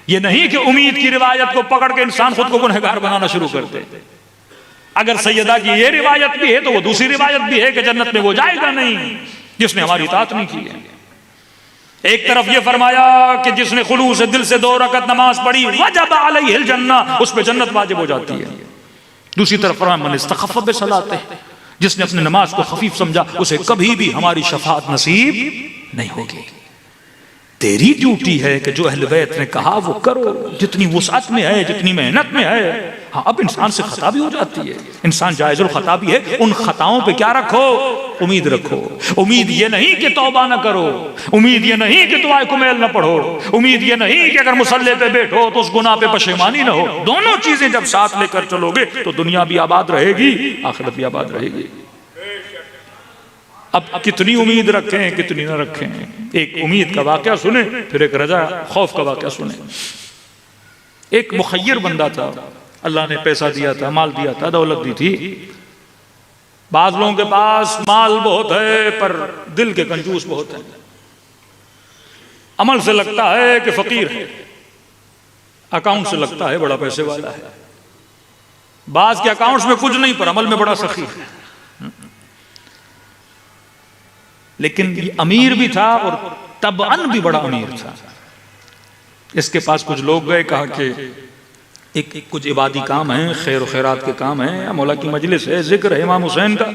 ये नहीं कि उम्मीद की रिवायत को पकड़ के इंसान खुद को गुनहगार बनाना शुरू कर दे। अगर सैयदा की ये रिवायत भी है तो वो दूसरी रिवायत भी है कि जन्नत में वो जाएगा नहीं जिसने हमारी इताअत नहीं की है। एक तरफ ये फरमाया कि जिसने खुलूस दिल से 2 रकअत नमाज पढ़ी वजब अलैहिल जन्नह, उस पे जन्नत वाजिब हो जाती है। दूसरी तरफ फरमाया मन इस्तखफ़ बिसलाते, जिसने अपने नमाज को खफीफ समझा उसे कभी भी हमारी शफाअत नसीब नहीं होगी। तेरी ड्यूटी है कि जो अहले बैत ने कहा वो करो, जितनी वुसअत में है, जितनी मेहनत में है। हाँ, अब इंसान से खता भी हो जाती है, इंसान जायज़ुल खता भी है। उन खताओं पे क्या रखो, उम्मीद रखो। उम्मीद ये नहीं कि तौबा ना करो, उम्मीद ये नहीं कि दुआए कुमैल ना पढ़ो, उम्मीद ये नहीं कि अगर मुसल्ले पे बैठो तो उस गुनाह पे पशेमानी ना हो। दोनों चीजें जब साथ लेकर चलोगे तो दुनिया भी आबाद रहेगी, आखिरत भी आबाद रहेगी। अब कितनी उम्मीद रखें कितनी ना रखें। एक उम्मीद का वाकया सुने, फिर एक रजा खौफ का वाकया सुने। एक मुखय्यर बंदा था, अल्लाह ने पैसा दिया था, माल दिया था, दौलत दी थी। बाज लोगों के पास माल बहुत है पर दिल के कंजूस बहुत है। अमल से लगता है कि फकीर है, अकाउंट से लगता है बड़ा पैसे वाला है। बाज के अकाउंट्स में कुछ नहीं पर अमल में बड़ा सखी है। लेकिन ये अमीर भी था और तबअन भी बड़ा अमीर था। इसके पास कुछ लोग गए, कहा कि एक कुछ इबादी काम है, खैर खैरात के काम है, मौला की मजलिस है, जिक्र है इमाम हुसैन का,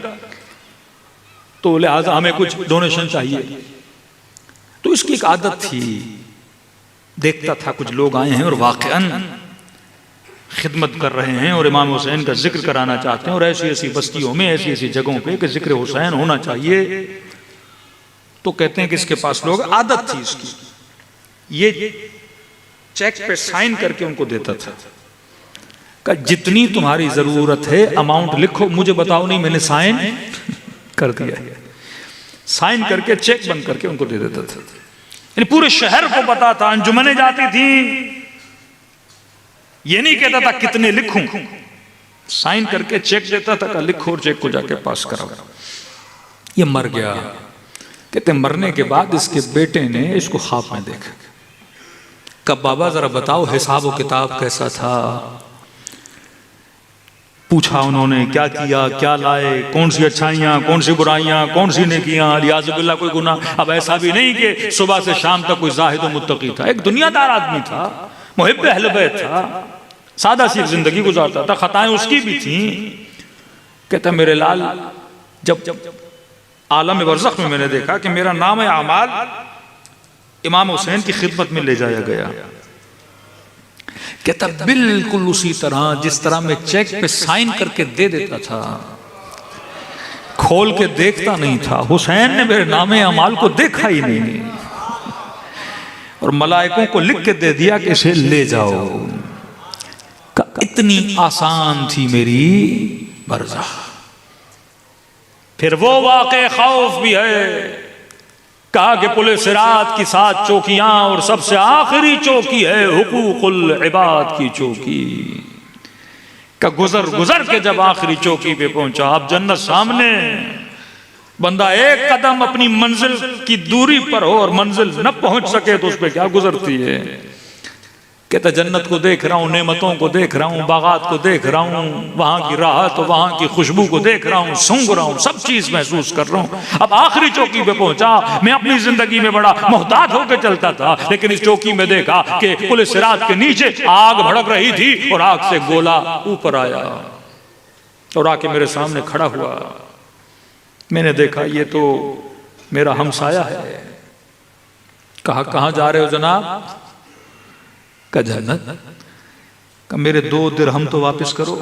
तो लिहाजा हमें कुछ डोनेशन चाहिए। तो इसकी एक आदत थी, देखता था कुछ लोग आए हैं और वाकईअन खिदमत कर रहे हैं और इमाम हुसैन का जिक्र कराना चाहते हैं, और ऐसी ऐसी बस्तियों में, ऐसी ऐसी जगहों पे कि जिक्र हुसैन होना चाहिए। तो कहते हैं कि इसके पास लोग, आदत थी इसकी, ये चेक पे साइन करके उनको देता था। का जितनी तुम्हारी जरूरत है अमाउंट लिखो, मुझे बताओ नहीं, मैंने साइन कर दिया। साइन करके चेक बंद करके उनको दे देता था। यानी पूरे शहर को पता था, अंजुमने जाती थी, ये नहीं कहता था कितने लिखूं, साइन करके चेक देता था, लिखो और चेक को जाके पास कराओ। ये मर गया। कहते मरने के बाद इसके बेटे ने इसको ख्वाब में देखा। कब बाबा जरा बताओ हिसाब और किताब कैसा था। पूछा उन्होंने, क्या किया, क्या लाए, कौन सी अच्छाइयां, कौन सी बुराइयां, कौन सी नेकियां, लियाज़ुबिल्लाह कोई गुनाह। अब ऐसा भी नहीं कि सुबह से शाम तक कोई ज़ाहिद और मुत्तकी था, एक दुनियादार आदमी था, मुहिब्ब अहले बैत था, सादा सी जिंदगी गुजारता था, खताएं उसकी भी थी। कहता मेरे लाल, जब आलम बरज़ख में मैंने देखा कि मेरा नाम है आमाल इमाम हुसैन की खिदमत में ले जाया गया। कहता बिल्कुल उसी तरह जिस तरह मैं चेक पे साइन करके दे देता था, खोल के देखता नहीं था। हुसैन ने मेरे नाम अमाल को देखा ही नहीं और मलाइकों को लिख के दे दिया कि इसे ले जाओ। का इतनी आसान थी मेरी बरज़ख। फिर वो वाक़े खौफ भी है, कहा कि पुलिस सिरात की 7 चौकियां और सबसे आखिरी चौकी है हुकूकुल इबाद की चौकी। का गुजर गुजर के जब आखिरी चौकी पे पहुंचा, अब जन्नत सामने, बंदा एक कदम अपनी मंजिल की दूरी पर हो और मंजिल न पहुंच सके तो उस पर क्या गुजरती है। कहता जन्नत को देख रहा हूँ, नेमतों को देख रहा हूँ, बागात को देख रहा हूँ, वहां की राहत, वहां की खुशबू को देख रहा हूँ, सूंघ रहा हूँ, सब चीज महसूस कर रहा हूँ। अब आखिरी चौकी पे पहुंचा। मैं अपनी जिंदगी में बड़ा मोहतात होकर चलता था, लेकिन इस चौकी में देखा कि पुलिस सिरात के नीचे आग भड़क रही थी और आग से गोला ऊपर आया और आके मेरे सामने खड़ा हुआ। मैंने देखा ये तो मेरा हमसाया है। कहा कहाँ जा रहे हो जनाब? का जन्नत। का मेरे 2 दिरहम तो वापस करो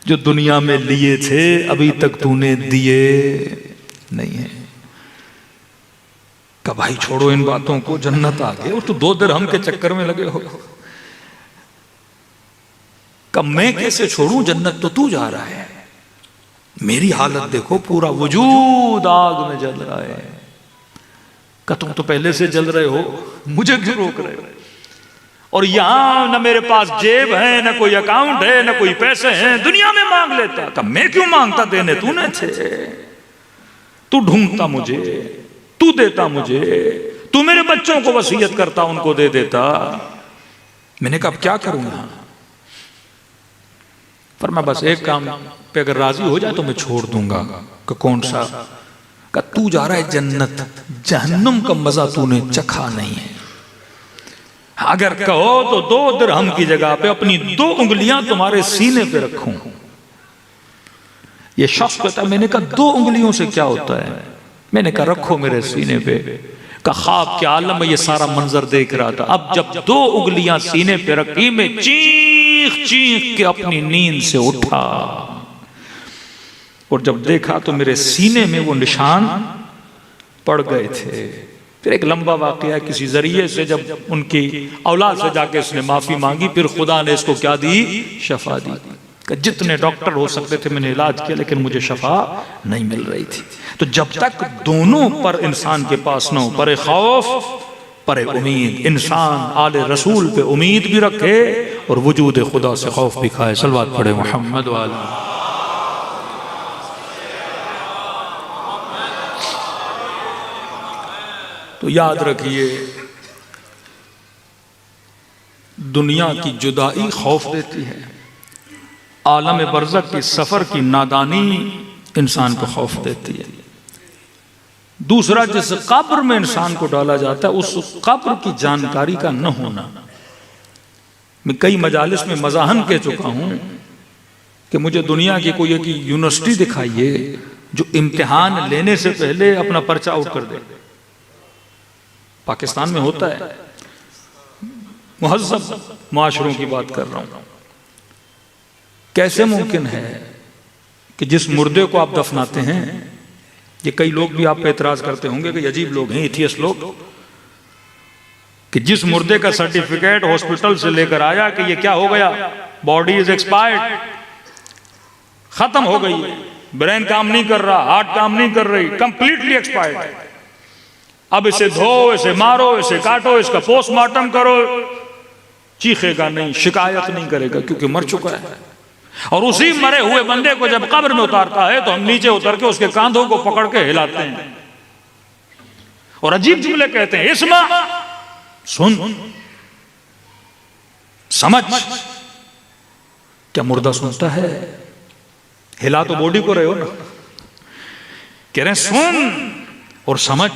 जो दुनिया में लिए थे, अभी तक तूने दिए नहीं है। का भाई छोड़ो इन बातों को, जन्नत आ गए और तू 2 दिरहम के चक्कर में लगे हो। कब मैं कैसे छोड़ूं, जन्नत तो तू जा रहा है, मेरी हालत देखो, पूरा वजूद आग में जल रहा है। का तुम तो पहले से जल रहे हो, मुझे क्यों रोक रहे हो? और यहां न मेरे पास जेब है, न कोई अकाउंट है, न कोई पैसे हैं, दुनिया में मांग लेता। कब मैं क्यों मांगता, देने तूने थे, तू ढूंढता मुझे, तू देता मुझे, तू मेरे बच्चों को वसीयत करता, उनको दे देता। मैंने कहा अब क्या करूंगा, पर मैं बस एक काम पे अगर राजी हो जाए तो मैं छोड़ दूंगा। कि कौन सा? का तू जा रहा है जन्नत, जहन्नुम का मजा तूने चखा नहीं है। अगर कहो तो 2 दिरहम की जगह पे अपनी 2 उंगलियां तुम्हारे सीने पे रखूं। ये शख्स कहता, मैंने कहा 2 उंगलियों से क्या होता है? मैंने कहा रखो मेरे सीने पे। का ख्वाब के आलम में ये सारा मंजर देख रहा था। अब जब 2 उंगलियां सीने पे रखी, मैं चीख चीख के अपनी नींद से उठा और जब देखा तो मेरे सीने में वो निशान पड़ गए थे। फिर एक लंबा वाकया, किसी जरिए से जब उनकी औलाद से जाके इसने माफी मांगी, फिर खुदा ने इसको क्या दी? शफा दी। जितने डॉक्टर हो सकते थे मैंने इलाज किया, लेकिन मुझे शफा नहीं मिल रही थी। तो जब तक दोनों पर इंसान के पास न हो, परे खौफ परे उम्मीद, इंसान आले रसूल पे उम्मीद भी रखे और वजूद खुदा से खौफ भी खाए। सलवात पढ़े मोहम्मद वाला। तो याद रखिए, दुनिया की जुदाई खौफ देती है, आलम बरज़ख की सफर की नादानी इंसान को खौफ देती है। दूसरा, जिस कब्र में इंसान को डाला जाता है, उस कब्र की जानकारी का न होना। मैं कई मजालिस में मजाहन कह चुका हूं कि मुझे दुनिया की कोई एक यूनिवर्सिटी दिखाइए जो इम्तिहान लेने से पहले अपना पर्चा आउट कर दे। पाकिस्तान में होता है, मुहज़्ज़ब माशरों की बात कर रहा हूं। कैसे मुमकिन है कि जिस मुर्दे को आप दफनाते हैं, ये कई लोग भी आप पे एतराज करते होंगे कि अजीब लोग हैं, एथियस्ट लोग, कि जिस मुर्दे का सर्टिफिकेट हॉस्पिटल से लेकर आया कि ये क्या हो गया, बॉडी इज एक्सपायर्ड, खत्म हो गई, ब्रेन काम नहीं कर रहा, हार्ट काम नहीं कर रही, कंप्लीटली एक्सपायर्ड, अब इसे धो, इसे मारो, इसे काटो, इसका पोस्टमार्टम करो, चीखेगा नहीं, शिकायत नहीं करेगा, क्योंकि मर चुका है। और उसी मरे हुए बंदे को जब कब्र में उतारता है तो हम नीचे उतर के उसके कांधों को पकड़ के हिलाते हैं और अजीब जुमले कहते हैं, इस्मा, सुन, समझ। क्या मुर्दा सुनता है? हिला तो बॉडी को रहे हो ना। कह रहे हैं सुन और समझ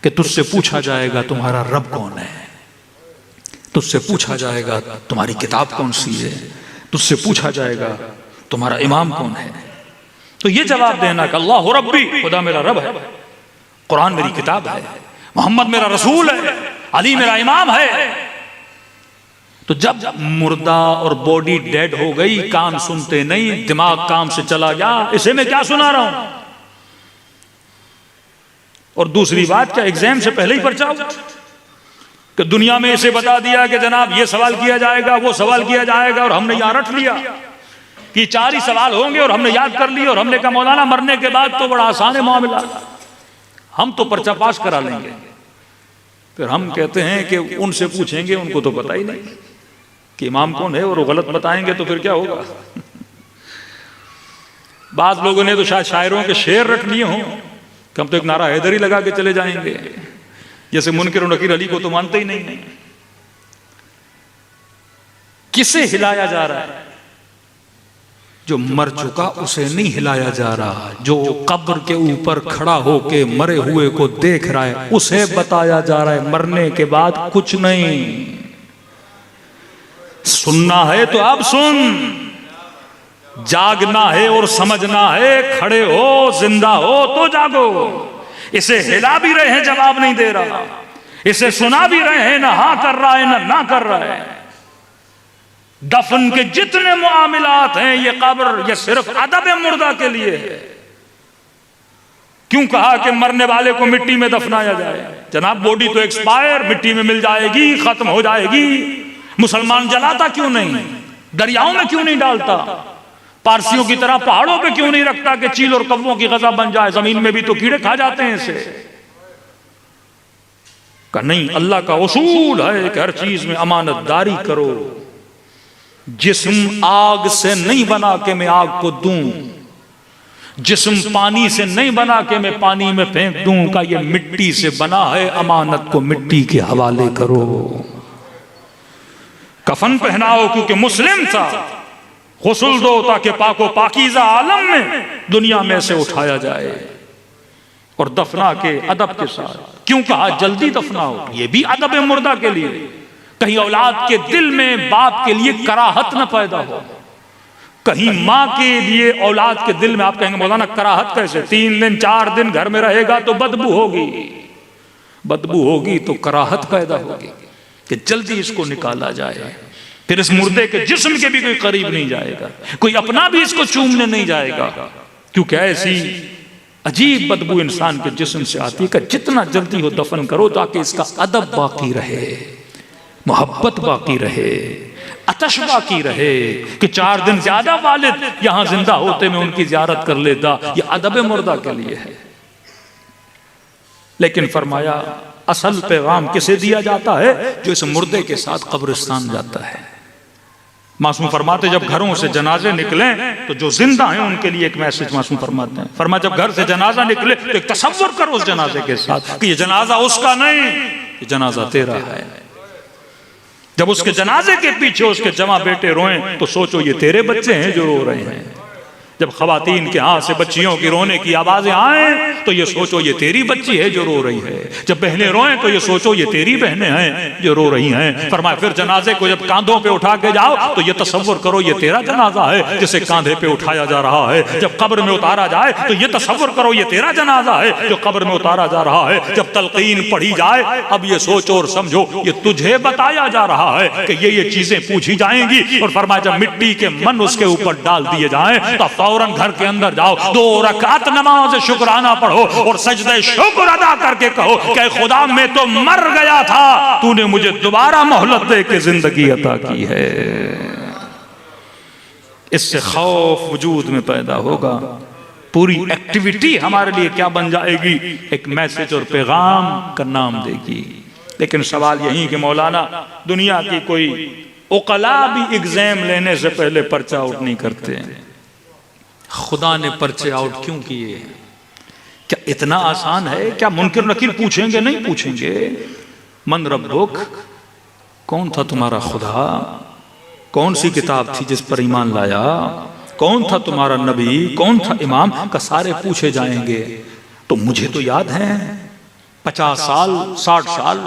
कि तुझसे पूछा जाएगा तुम्हारा रब कौन है, तुझसे पूछा जाएगा तुम्हारी किताब कौन सी है, तुझसे पूछा जाएगा तुम्हारा इमाम कौन है। तो ये जवाब देना कि अल्लाह रब्बी, खुदा मेरा रब है, कुरान मेरी किताब है, मोहम्मद मेरा रसूल है, अली मेरा इमाम है। तो जब मुर्दा और बॉडी डेड हो गई, कान सुनते नहीं, दिमाग काम से चला गया, इसे मैं क्या सुना रहा हूं। और दूसरी बात, क्या एग्जाम से पहले ही पर्चा कि दुनिया में इसे बता दिया कि जनाब ये सवाल किया जाएगा, वो सवाल किया जाएगा, और हमने यहां रट लिया कि 4 ही सवाल होंगे और हमने याद कर लिया, और हमने कहा मौलाना मरने के बाद तो बड़ा आसान है मामला, हम तो पर्चा पास करा लेंगे। फिर हम कहते हैं कि उनसे पूछेंगे, उनको तो पता ही नहीं कि इमाम कौन है, और वो गलत बताएंगे तो फिर क्या होगा। बाद लोगों ने तो शायद शायरों के शेर रख लिए हों कि हम तो एक नारा हैदरी लगा के चले जाएंगे, जैसे मुनकिर और नकीर अली को तो मानते ही नहीं है। किसे हिलाया जा रहा है? जो मर चुका उसे नहीं हिलाया जा रहा, जो कब्र के ऊपर खड़ा होके मरे हुए को देख रहा है उसे बताया जा रहा है मरने के बाद कुछ नहीं। सुनना है तो अब सुन, जागना है और समझना है, खड़े हो जिंदा हो तो जागो। इसे हिला भी रहे हैं, जवाब नहीं दे रहा, इसे सुना भी रहे हैं, ना हाँ कर रहा है ना कर रहा है। दफन के जितने मामलात हैं, ये कब्र ये सिर्फ अदब मुर्दा के लिए है। क्यों कहा कि मरने वाले को मिट्टी में दफनाया जाए? जनाब बॉडी तो एक्सपायर, मिट्टी में मिल जाएगी, खत्म हो जाएगी, मुसलमान जलाता क्यों नहीं? दरियाओं में क्यों नहीं डालता? पारसियों की तरह पहाड़ों पे क्यों नहीं रखता कि चील और कौवों की ग़ज़ा बन जाए? जमीन में भी तो कीड़े खा जाते हैं इसे। का नहीं, अल्लाह का उसूल है कि हर चीज में अमानतदारी करो। जिस्म आग से नहीं बना के मैं आग को दूं, जिस्म पानी से नहीं बना के मैं पानी में फेंक दूं, का ये मिट्टी से बना है, अमानत को मिट्टी के हवाले करो। कफन पहनाओ क्योंकि मुस्लिम था, गुस्ल दो ताकि पाको पाकीज़ा आलम में दुनिया में से उठाया जाए, और दफना के अदब के साथ। क्यों कहा जल्दी दफनाओ? ये भी अदब मुर्दा के लिए, कहीं औलाद के दिल में बाप के लिए कराहत न पैदा हो, कहीं माँ के लिए औलाद के दिल में। आप कहेंगे मौलाना कराहत कैसे? 3 दिन 4 दिन घर में रहेगा तो बदबू होगी, बदबू होगी तो कराहत पैदा होगी कि जल्दी इसको निकाला जाए। फिर इस मुर्दे के जिस्म के भी कोई करीब नहीं जाएगा, कोई अपना भी इसको चूमने नहीं जाएगा, क्योंकि ऐसी अजीब बदबू इंसान के जिस्म से आती है कि जितना जल्दी हो दफन करो ताकि इसका अदब बाकी रहे, मोहब्बत बाकी रहे, अतश बाकी रहे, कि 4 दिन ज्यादा वालिद यहां जिंदा होते मैं उनकी जियारत कर लेता। ये अदब मुर्दा के लिए है। लेकिन फरमाया असल पैगाम किसे दिया जाता है? जो इस मुर्दे के साथ कब्रिस्तान जाता है। मासूम फरमाते जब घरों से जनाजे निकले तो जो जिंदा हैं उनके लिए एक मैसेज मासूम फरमाते हैं। फरमा जब घर से जनाजा निकले तो एक तसव्वुर करो उस जनाजे के साथ कि ये जनाजा उसका नहीं, ये जनाजा तेरा है। जब उसके जनाजे के पीछे उसके जमा बेटे रोएं तो सोचो ये तेरे बच्चे हैं जो रो रहे हैं। जब खवातीन के हाथ से बच्चियों की रोने की आवाजें आए तो ये सोचो ये तेरी बच्ची है जो रो रही है। जब बहनें रोएं तो ये सोचो ये तेरी बहनें हैं जो रो रही हैं। फरमाया फिर जनाजे को जब कांधों पे उठा के जाओ तो ये तसव्वुर करो ये तेरा जनाजा है जिसे कांधे पे उठाया जा रहा है। जब कब्र में उतारा जाए तो ये तसव्वुर करो ये तेरा जनाजा है जो कब्र में उतारा जा रहा है। जब तलकीन पढ़ी जाए अब ये सोचो और समझो ये तुझे बताया जा रहा है कि ये चीजें पूछी जाएंगी। और फरमाया जब मिट्टी के मन उसके ऊपर डाल दिए जाए तो फौरन घर के अंदर जाओ, 2 रकात नमाज शुक्राना पढ़ो और सजदे शुक्र अदा करके कहो कि खुदा मैं तो मर गया था, तूने मुझे दोबारा मोहलत दे के जिंदगी अता की है। इससे खौफ वजूद में पैदा होगा। पूरी एक्टिविटी हमारे लिए क्या बन जाएगी? एक मैसेज और पैगाम का नाम देगी। लेकिन सवाल यही कि मौलाना दुनिया की कोई उकला भी एग्जाम लेने से पहले पर्चा आउट नहीं करते हैं। खुदा ने पर्चे आउट क्यों किए? क्या इतना आसान है? क्या मुनकिर नकीर पूछेंगे? नहीं पूछेंगे। मन रब्बुक, कौन था तुम्हारा खुदा? कौन सी किताब थी जिस पर ईमान लाया? कौन था तुम्हारा नबी? कौन था इमाम? का सारे पूछे जाएंगे। तो मुझे तो याद है 50 साल 60 साल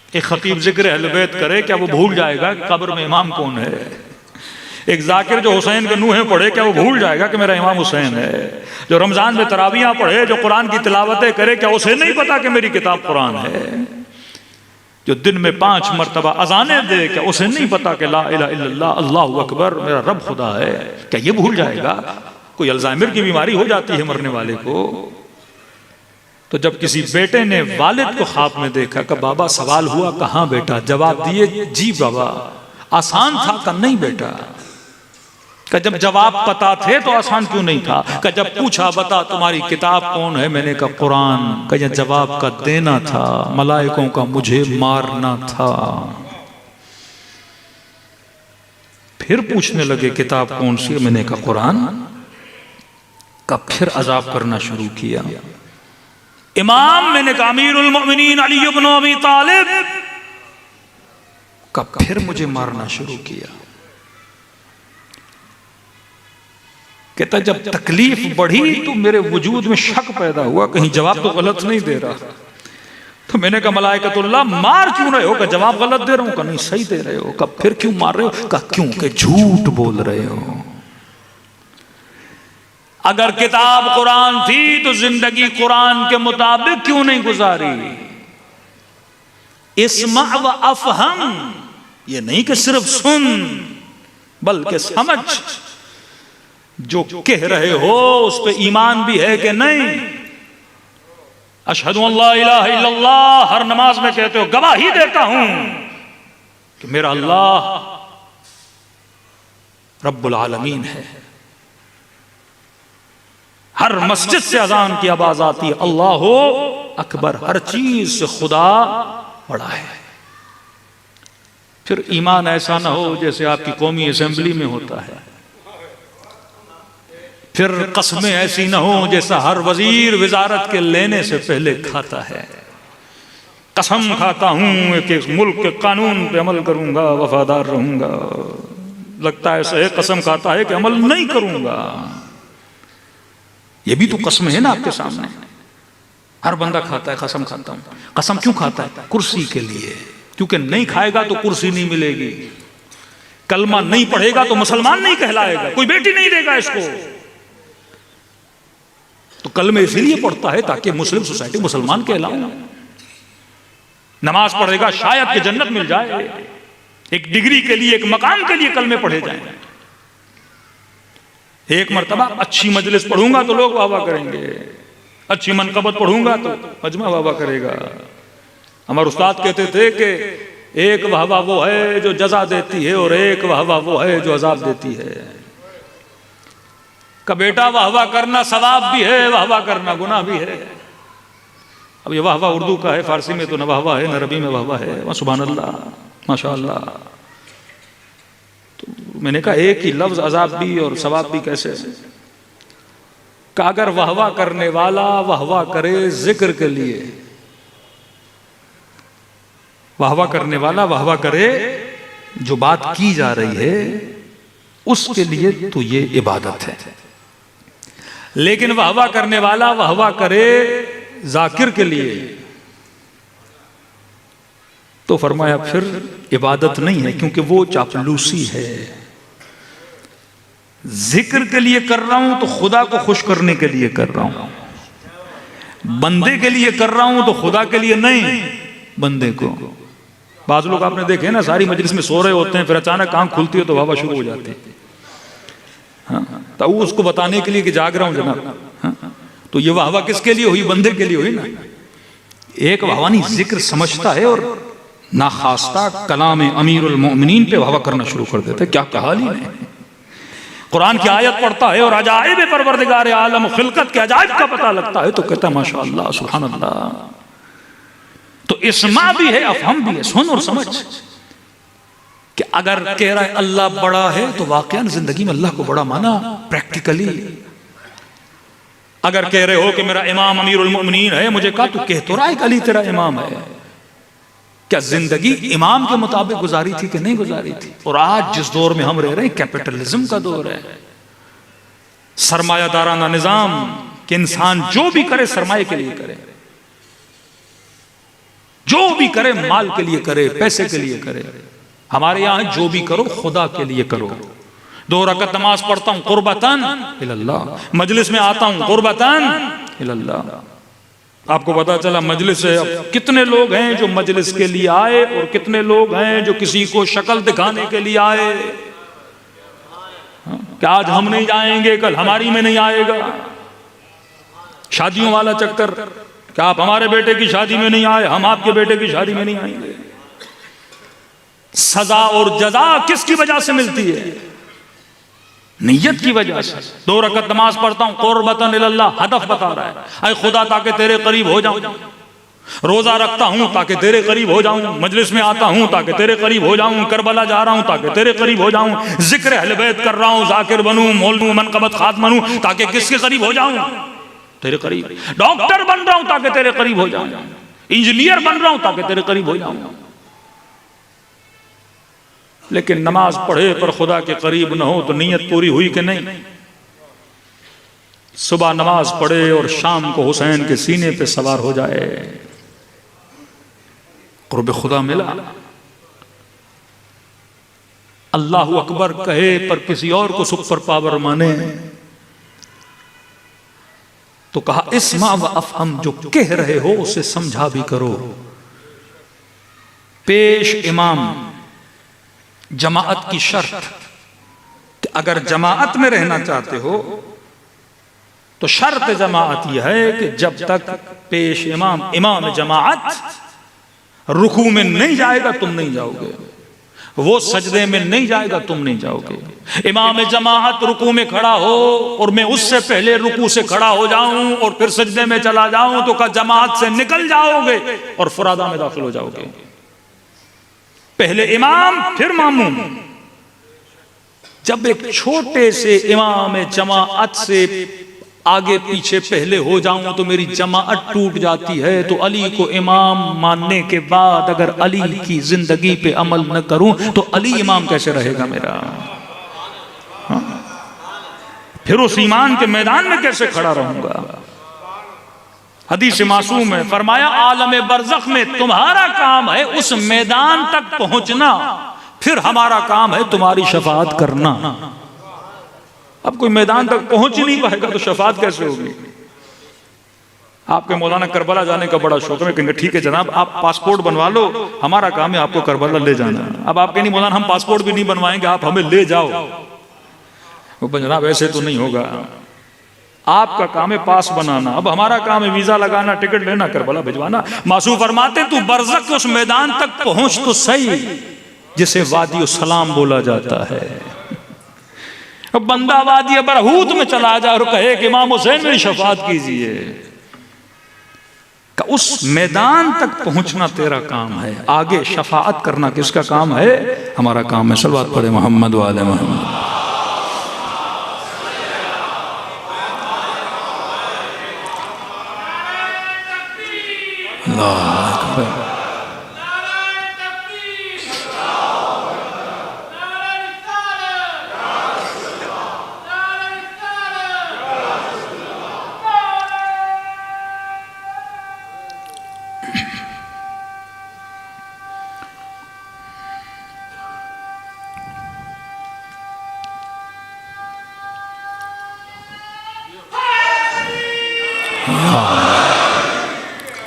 एक खतीब जिक्र अहले बैत करे, क्या वो भूल जाएगा कब्र में इमाम कौन है? एक जाकिर जो हुसैन के नूहे पढ़े, क्या वो भूल जाएगा कि मेरा इमाम हुसैन है? जो रमजान में तरावियां पढ़े, जो कुरान की तिलावतें करे, क्या उसे नहीं पता कि मेरी किताब कुरान है? जो दिन में 5 मरतबा अजाने दे, क्या उसे नहीं पता कि ला इलाहा इल्लल्लाह अल्लाहु अकबर मेरा रब खुदा है? क्या ये भूल जाएगा? कोई अल्जाइमर की बीमारी हो जाती है मरने वाले को। तो जब किसी बेटे ने वालिद को ख्वाब में देखा कि बाबा सवाल हुआ कहाँ बेटा? जवाब दिए जी बाबा। आसान था? का नहीं बेटा। का जब जवाब पता थे तो आसान क्यों नहीं था? का जब पूछा बता तुम्हारी किताब कौन है? मैंने कहा कुरान। का यह जवाब का देना था, मलाइकों का मुझे मारना था। फिर पूछने लगे किताब कौन सी? मैंने कहा कुरान। का फिर अजाब करना शुरू किया। इमाम, मैंने कहा अमीरुल मोमिनीन अली इब्न अबी तालिब। का फिर मुझे मारना शुरू किया। कहता जब तकलीफ बढ़ी तो मेरे वजूद में शक पैदा हुआ, कहीं जवाब तो गलत नहीं दे रहा। तो मैंने कहा मलाइकतुल्लाह मार क्यों रहे हो? का जवाब गलत दे रहा हूं? का नहीं सही दे रहे हो। का फिर क्यों मार रहे हो? का क्यों कि झूठ बोल रहे हो। अगर किताब कुरान थी तो जिंदगी कुरान के मुताबिक क्यों नहीं गुजारी? इस्मा व अफहम, ये नहीं कि सिर्फ सुन बल्कि समझ। जो कह रहे हो उस पे ईमान भी है कि नहीं? अशहदु अल्ला इलाहा इल्लल्लाह हर नमाज में कहते हो, गवाही देता हूं कि मेरा अल्लाह रब्बुल आलमीन है। हर मस्जिद से अजान की आवाज आती है अल्लाह अकबर, हर चीज से खुदा बड़ा है। फिर ईमान ऐसा ना हो जैसे आपकी कौमी असेंबली में होता है, फिर कसमें ऐसी ना हो जैसा हर वजीर वजारत के लेने से पहले खाता है। कसम खाता हूं कि इस मुल्क के कानून पे अमल करूंगा, वफादार रहूंगा। लगता है ऐसा है, कसम खाता है कि अमल नहीं करूंगा। ये भी तो कसम है ना आपके सामने। हर बंदा खाता है कसम खाता हूं। कसम क्यों खाता है? कुर्सी के लिए, क्योंकि नहीं खाएगा तो कुर्सी नहीं मिलेगी। कलमा नहीं पढ़ेगा तो मुसलमान नहीं कहलाएगा, कोई बेटी नहीं देगा इसको। तो कलमे इसीलिए पढ़ता है ताकि मुस्लिम सोसाइटी मुसलमान कहलाए। नमाज पढ़ेगा शायद कि जन्नत मिल जाए। एक डिग्री के लिए, एक मकाम के लिए कलमे पढ़े जाएं। एक मर्तबा अच्छी मजलिस पढ़ूंगा तो लोग वाह वाह करेंगे, अच्छी मनकबत पढ़ूंगा तो मजमा वाह वाह करेगा। हमारे उस्ताद कहते थे कि एक वाह वाह वो है जो जजा देती है और एक वाह वाह वो है जो अजाब देती है। का बेटा वाह वाह करना सवाब भी है, वाह वाह करना गुनाह भी है। अब ये वाह वाह उर्दू का है, फारसी में तो न वाह वाह है न अरबी में वाह वाह है। वह सुभान अल्लाह माशा अल्लाह। तो मैंने कहा एक ही लफ्ज अजाब भी और सवाब भी कैसे? का अगर वाह वाह करने वाला वाह वाह करे जिक्र के लिए, वाह वाह करने वाला वाह वाह करे जो बात की जा रही है उसके लिए, तो ये इबादत है। लेकिन वाह वाह करने वाला वाह वाह करे जाकिर के लिए, तो फरमाया फिर इबादत नहीं है, क्योंकि वो चापलूसी है। जिक्र के लिए कर रहा हूं तो खुदा को खुश करने के लिए कर रहा हूं, बंदे के लिए कर रहा हूं तो खुदा के लिए नहीं, बंदे को। बाज लोग आपने देखे ना, सारी मजलिस में सो रहे होते हैं, फिर अचानक आंख खुलती है तो वाह शुरू हो जाती है। हाँ, तो वो उसको बताने के लिए कि जाग रहा हूं जनाब। हाँ, तो ये वाह किसके लिए हुई? बंदे के लिए हुई ना। एक वाहवानी जिक्र समझता है और ना खास्ता कलाम अमीरुल मोमिनीन पे वाह करना शुरू कर देते। क्या कहा ली ने? कुरान की आयत पढ़ता है और अजाइब परवरदिगार आलम खिलकत के अजाइब का पता लगता है तो कहता माशाअल्लाह सुभान अल्लाह। तो इस्मा भी है, अफहम भी है। सुन और समझ कि अगर कह रहा है अल्लाह बड़ा है तो वाकई जिंदगी में अल्लाह को बड़ा माना प्रैक्टिकली। अगर कह रहे हो कि मेरा इमाम अमीरुल मोमिनीन है, मुझे कहा तू कह तो रहा है कि अली तेरा इमाम है, क्या जिंदगी इमाम के मुताबिक गुजारी थी कि नहीं गुजारी थी? और आज जिस दौर में हम रह रहे हैं कैपिटलिज्म का दौर है, सरमायादाराना निजाम कि इंसान जो भी करे सरमाए के लिए करे, जो भी करे माल के लिए करे, पैसे के लिए करे। हमारे यहां जो भी करो खुदा के लिए करो। 2 रकअत नमाज पढ़ता हूं कुर्बतन इल्लल्लाह, मजलिस में आता हूं कुर्बतन इल्लल्लाह। आपको पता चला मजलिस है, अब कितने लोग हैं जो मजलिस के लिए आए और कितने लोग हैं जो किसी को शक्ल दिखाने के लिए आए कि आज हम नहीं जाएंगे, कल हमारी में नहीं आएगा। शादियों वाला चक्कर, क्या आप हमारे बेटे की शादी में नहीं आए, हम आपके बेटे की शादी में नहीं आएंगे। सजा और जजा किसकी वजह से मिलती है? नियत की वजह से। 2 रकअत नमाज पढ़ता हूं कुर्बतन इल्लल्लाह, हदफ बता रहा है, अय खुदा ताकि तेरे करीब हो जाऊं। रोजा रखता हूं ताकि तेरे करीब हो जाऊं, मजलिस में आता हूं ताकि तेरे करीब हो जाऊं, करबला जा रहा हूं ताकि तेरे करीब हो जाऊं, जिक्र अहले बैत कर रहा हूं, जाकिर बनूं, मौलवी मनकबत खात बनूं ताकि किसके करीब हो जाऊं? तेरे करीब। डॉक्टर बन रहा हूं ताकि तेरे करीब हो जाऊं, इंजीनियर बन रहा हूं ताकि तेरे करीब हो जाऊं। लेकिन नमाज पढ़े पर खुदा के करीब न हो तो नीयत पूरी हुई कि नहीं? सुबह नमाज पढ़े और शाम को हुसैन के सीने पे सवार हो जाए, कुर्ब खुदा मिला। अल्लाहु अकबर कहे पर किसी और को सुपर पावर माने तो कहा इस्मा व अफहम, जो कह रहे हो उसे समझा भी करो। पेश इमाम जमाअत की शर्त कि अगर जमाअत में रहना चाहते हो तो शर्त जमाअत यह है कि जब तक पेश इमाम जमाअत रुकू में नहीं जाएगा तुम नहीं जाओगे, वो सजदे में नहीं जाएगा, तुम नहीं जाओगे। इमाम जमाअत रुकू में खड़ा हो और मैं उससे पहले रुकू से खड़ा हो जाऊं और फिर सजदे में चला जाऊं तो का जमाअत से निकल जाओगे और फुरादा में दाखिल हो जाओगे। पहले इमाम फिर मामूम। जब एक छोटे से इमाम जमाअत से आगे पीछे पहले हो जाऊं तो मेरी जमाअत टूट जाती है, तो अली को इमाम मानने के बाद अगर अली की जिंदगी पे अमल न करूं तो अली इमाम कैसे रहेगा मेरा? हाँ? फिर उस ईमान के मैदान में कैसे खड़ा रहूंगा? हदीस मासूम में फरमाया, आलम बरज़ख में तुम्हारा काम है उस मैदान तक पहुंचना, फिर हमारा काम है तुम्हारी शफाअत करना। अब कोई मैदान तक पहुंच ही नहीं पाएगा तो शफाअत कैसे होगी? आपके मौलाना करबला जाने का बड़ा शौक है, कहेंगे ठीक है जनाब आप पासपोर्ट बनवा लो, हमारा काम है आपको करबला ले जाना। अब आप कहेंगे मौलाना हम पासपोर्ट भी नहीं बनवाएंगे, आप हमें ले जाओ। वो जनाब ऐसे तो नहीं होगा, आपका काम है पास बनाना, अब हमारा काम है वीजा लगाना, टिकट लेना, करबला भिजवाना। मासूम फरमाते तू बरज़ख उस मैदान तक पहुंच तो सही जिसे वादी सलाम बोला जाता है। अब बंदा वादी बरहूत में चला जाए और कहे कि इमाम हुसैन मेरी शफाअत कीजिए, उस मैदान तक पहुंचना तेरा काम है, आगे शफाअत करना किसका काम है? हमारा काम है। सल्लल्लाहु अलैहि मोहम्मद व आले मोहम्मद। अल्लाह अकबर।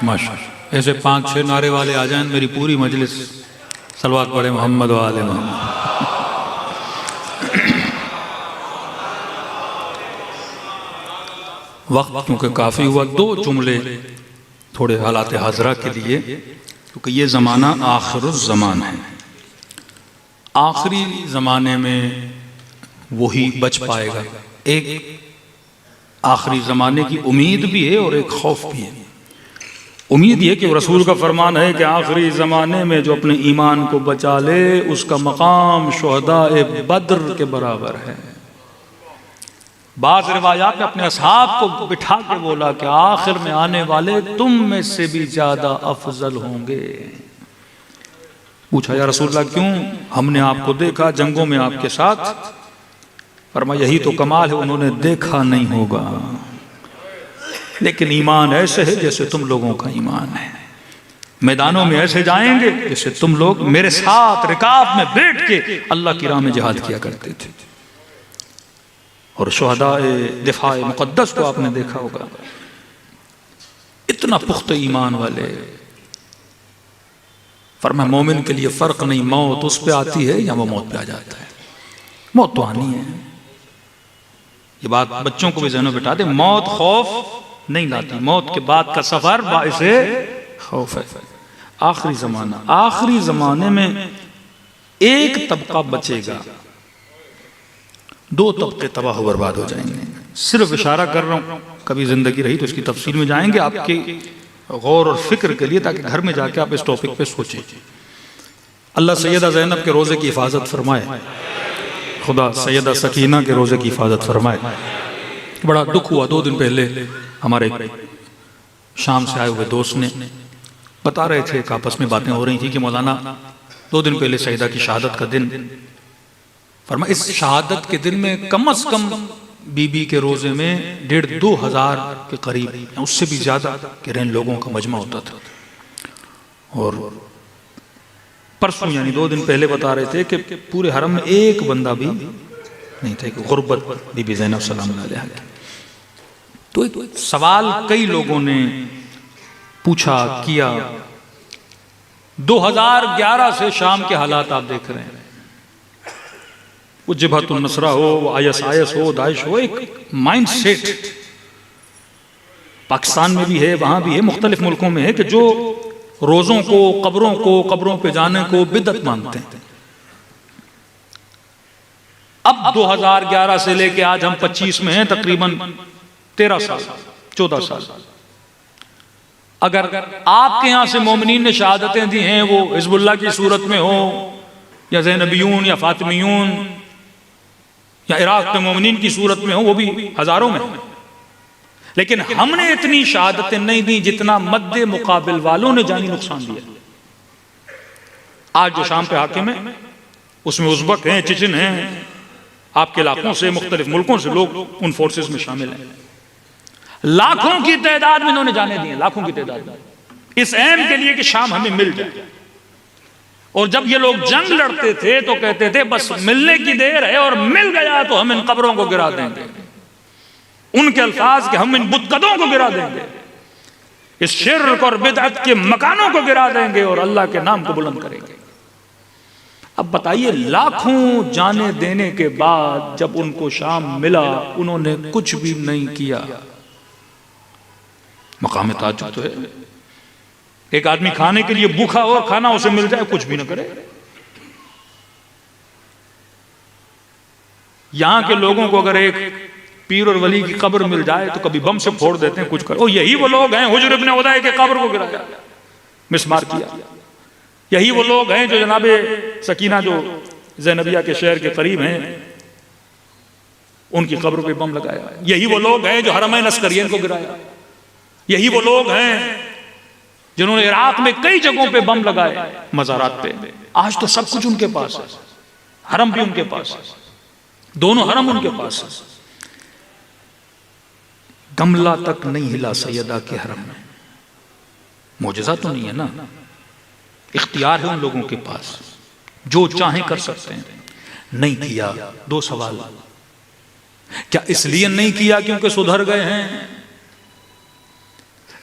माशाअल्लाह, ऐसे 5-6 नारे वाले आ जाएं मेरी पूरी मजलिस सल्लल्लाहु अलैहि मोहम्मद व आले मोहम्मद। वक्त क्योंकि काफ़ी हुआ, 2 जुमले थोड़े हालात हाजरा के लिए, क्योंकि ये ज़माना आखिरुज़ ज़मान है। आखिरी ज़माने में वही बच पाएगा। एक आखिरी ज़माने की उम्मीद भी है और एक खौफ भी है। उम्मीद ये कि रसूल का फरमान है कि आखिरी ज़माने में जो अपने ईमान को बचा ले उसका मकाम शुहदाए बद्र के बराबर है। बाज़ रिवायात में अपने असहाब को बिठा के बोला कि आखिर में आने वाले तुम में से भी ज़्यादा अफजल होंगे। पूछा या रसूलल्लाह क्यों? हमने आपको देखा जंगों में आपके साथ। फरमाया यही तो कमाल है, उन्होंने देखा नहीं होगा लेकिन ईमान ऐसे है जैसे तुम लोगों का ईमान है। मैदानों में ऐसे जाएंगे जैसे तुम लोग मेरे साथ रिकाब में बैठ के अल्लाह की राह में जिहाद किया करते थे। और शुहदाए दिफाए मुक़द्दस को आपने देखा होगा, इतना पुख्ता ईमान वाले। फरमाया मोमिन के लिए फर्क नहीं, मौत उस पे आती है या वो मौत पे आ जाता है। मौत तो आनी है, ये बात बच्चों को भी ज़हन में बिठा दे। मौत खौफ नहीं लाती, मौत के बाद का सफर बाइसे खौफ है। आखिरी ज़माना, आखिरी ज़माने में एक तबका बचेगा, 2 तबके तबाह बर्बाद हो जाएंगे। सिर्फ इशारा कर रहा हूँ, कभी जिंदगी रही तो इसकी तफसील में जाएंगे आपके गौर और फिक्र के लिए, ताकि घर में जाके आप इस टॉपिक पे सोचें। अल्लाह सैयदा ज़ैनब के रोज़े की हिफाजत फरमाए, खुदा सैयदा सकीना के रोज़े की हिफाजत फरमाए। बड़ा दुख हुआ, 2 दिन पहले हमारे शाम से आए हुए दोस्त ने बता रहे थे कि आपस में बातें हो रही थी कि मौलाना 2 दिन पहले सैयदा की शहादत का दिन। फरमाया इस शहादत के दिन में कम से कम बीबी के रोजे में 1,500-2 हज़ार के करीब, उससे भी ज्यादा के रेन लोगों का मजमा होता था। और परसों यानी 2 दिन पहले बता रहे थे कि पूरे हरम में एक बंदा भी नहीं था, गुर्बत बीबी ज़ैनब सलाम अलैहा की। तो एक सवाल कई लोगों ने पूछा किया। 2011 से शाम के हालात आप देख रहे हैं, वो जबहतुन नसरा हो, वो ISIS हो, दाइश हो, एक माइंड सेट पाकिस्तान में भी है, वहां भी है, मुख्तलिफ मुल्कों में है कि जो रोज़ों को, कब्रों पे जाने को बिदअत मानते हैं। अब 2011 से लेके आज हम 25 में हैं, तकरीबन 13 साल 14 साल। अगर आपके यहां से मोमिनीन ने शहादतें दी हैं, वो हिजबुल्लाह की सूरत में हो या ज़ैनबियून या फातिमियून या इराक के मोमिनीन की सूरत में हो, वो भी हजारों में है। लेकिन हमने इतनी शहादतें नहीं दी जितना मद्दे मुकाबिल वालों ने जानी नुकसान दिया। आज जो शाम पे हाकिम है उसमें उज़्बक हैं, चेचन हैं, आपके इलाकों से, मुख्तलिफ मुल्कों से लोग उन फोर्सेस में शामिल हैं। लाखों की तादाद में इन्होंने जाने दिए, लाखों की तादाद में, इस एम के लिए कि शाम हमें मिल जाए। और जब ये लोग जंग लड़ते थे तो कहते थे बस मिलने की देर है, और मिल गया तो हम इन कब्रों को गिरा देंगे। उनके अल्फाज के हम इन बुतकदों को गिरा देंगे, इस शिर्क और बिदअत के मकानों को गिरा देंगे और अल्लाह के नाम को बुलंद करेंगे। अब बताइए, लाखों जाने देने के बाद जब उनको शाम मिला, उन्होंने कुछ भी नहीं किया। मकाम ताज्जुब तो है, एक आदमी खाने के लिए भूखा हो और खाना उसे मिल जाए, कुछ भी ना करे। यहां के लोगों को अगर एक पीर और वली की कब्र मिल जाए तो कभी बम से फोड़ देते हैं, कुछ कर। और यही वो लोग हैं हुजर इब्न उदैय के कब्र को गिराया, मिसमार किया। यही वो लोग हैं जो जनाबे सकीना जो ज़ैनबिया के शहर के करीब हैं, उनकी कब्र पे बम लगाया। यही वो लोग हैं जो हरमैन अस्करियन को गिराया। यही वो लोग हैं जिन्होंने इराक में कई जगहों पे बम लगाए, मज़ारात पे। आज तो सब कुछ उनके पास है, हरम भी उनके पास है, दोनों हरम उनके पास है। गमला तक नहीं हिला सैयदा के हरम में। मौजज़ा तो नहीं है ना, इख्तियार है उन लोगों के पास, जो चाहे कर सकते हैं। नहीं किया। दो सवाल, क्या इसलिए नहीं किया क्योंकि सुधर गए हैं?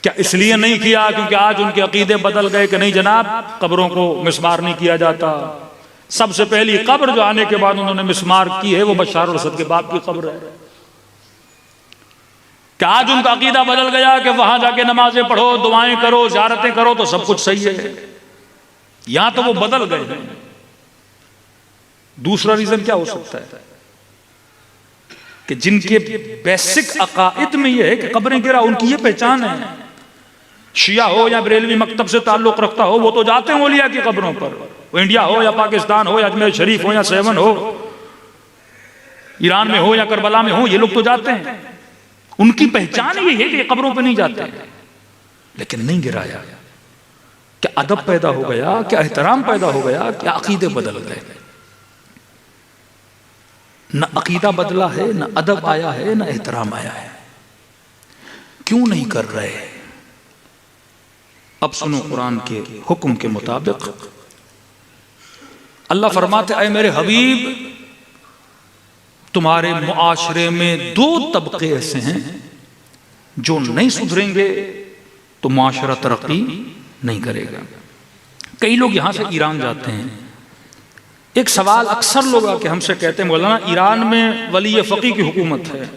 क्या इसलिए नहीं किया क्योंकि आज उनके अकीदे बदल गए कि नहीं जनाब, कब्रों को मिसमार नहीं किया जाता? सबसे पहली कब्र जो आने के बाद उन्होंने मिसमार की है वो बशार अल असद के बाप की कब्र है। क्या आज उनका अकीदा बदल गया कि वहां जाके नमाजें पढ़ो, दुआएं करो, ज़ियारतें करो तो सब कुछ सही है? यहां तो वो बदल गए हैं। दूसरा रीजन क्या हो सकता है कि जिनके बेसिक अकाइद में ये है कि कब्रें गिरा, उनकी ये पहचान है। शिया हो या बरेलवी मकतब से ताल्लुक रखता हो, वो तो जाते हैं औलिया की कब्रों पर। वो इंडिया हो या पाकिस्तान हो या अजमेर शरीफ हो या सेवन हो, ईरान में हो या करबला में हो, ये लोग तो जाते हैं। उनकी पहचान ये है कि कब्रों पर नहीं जाते। लेकिन नहीं गिराया। क्या अदब पैदा हो गया? क्या एहतराम पैदा हो गया? क्या अकीदे बदल गए? न अकीदा बदला है, न अदब आया है, न एहतराम आया है। क्यों नहीं कर रहे? अब सुनो, कुरान के हुक्म के मुताबिक अल्लाह फरमाते, ऐ मेरे हबीब, तुम्हारे मुआशरे में दो तबके ऐसे हैं जो नहीं सुधरेंगे तो मुआशरा तरक्की नहीं करेगा। कई लोग यहां से ईरान जाते हैं। एक सवाल अक्सर लोग आके हमसे कहते हैं, मौलाना ईरान में वली फ़क़ी की हुकूमत है,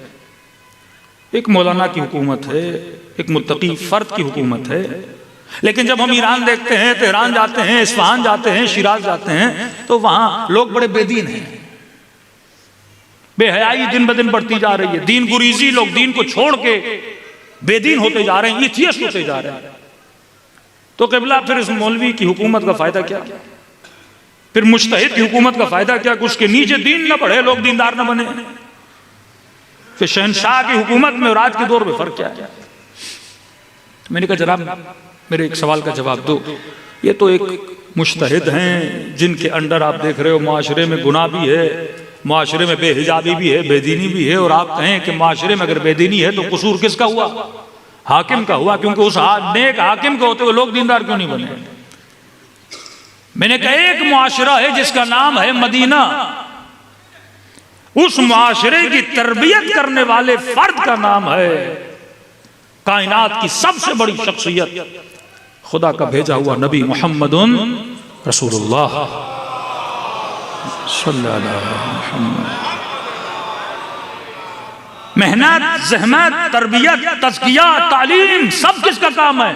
एक मौलाना की हुकूमत है, एक मुत्तकी फर्द की हुकूमत है। लेकिन जब हम ईरान देखते हैं, तेहरान जाते हैं, इस्फहान जाते हैं, शिराज जाते हैं, तो वहां लोग बड़े बेदीन हैं। बेहयाई दिन ब दिन बढ़ती जा रही है। दीन गुरीजी, लोग दीन को छोड़ के बेदीन होते जा रहे हैं, एथियस्ट होते जा रहे हैं। तो क़िबला, फिर इस मौलवी की हुकूमत का फायदा क्या? फिर मुज्तहिद की हुकूमत का फायदा क्या? उसके नीचे दीन न बढ़े, लोग दीनदार न बने। फिर शहनशाह की हुकूमत में और आज के दौर में फर्क क्या है? मैंने कहा जनाब, मेरे एक सवाल का जवाब दो। ये तो एक मुज्तहिद हैं जिनके अंडर आप देख रहे हो मुआशरे में गुनाह भी है, मुआशरे में बेहिजाबी भी है, बेदीनी भी है, और आप कहें कि मुआशरे में अगर बेदीनी है तो कसूर किसका हुआ? हाकिम का हुआ। क्योंकि उस नेक हाकिम के होते हुए लोग दीनदार क्यों नहीं बने? मैंने कहा एक मुआशरा है जिसका नाम है मदीना, उस मुआशरे की तरबियत करने वाले फर्द का नाम है कायनात की सबसे बड़ी शख्सियत, खुदा का भेजा हुआ नबी मोहम्मदुन रसूलुल्लाह सल्लल्लाहु अलैहि वसल्लम। मेहनत, ज़हमत, तरबियत, तज़किया, तालीम सब किसका काम है?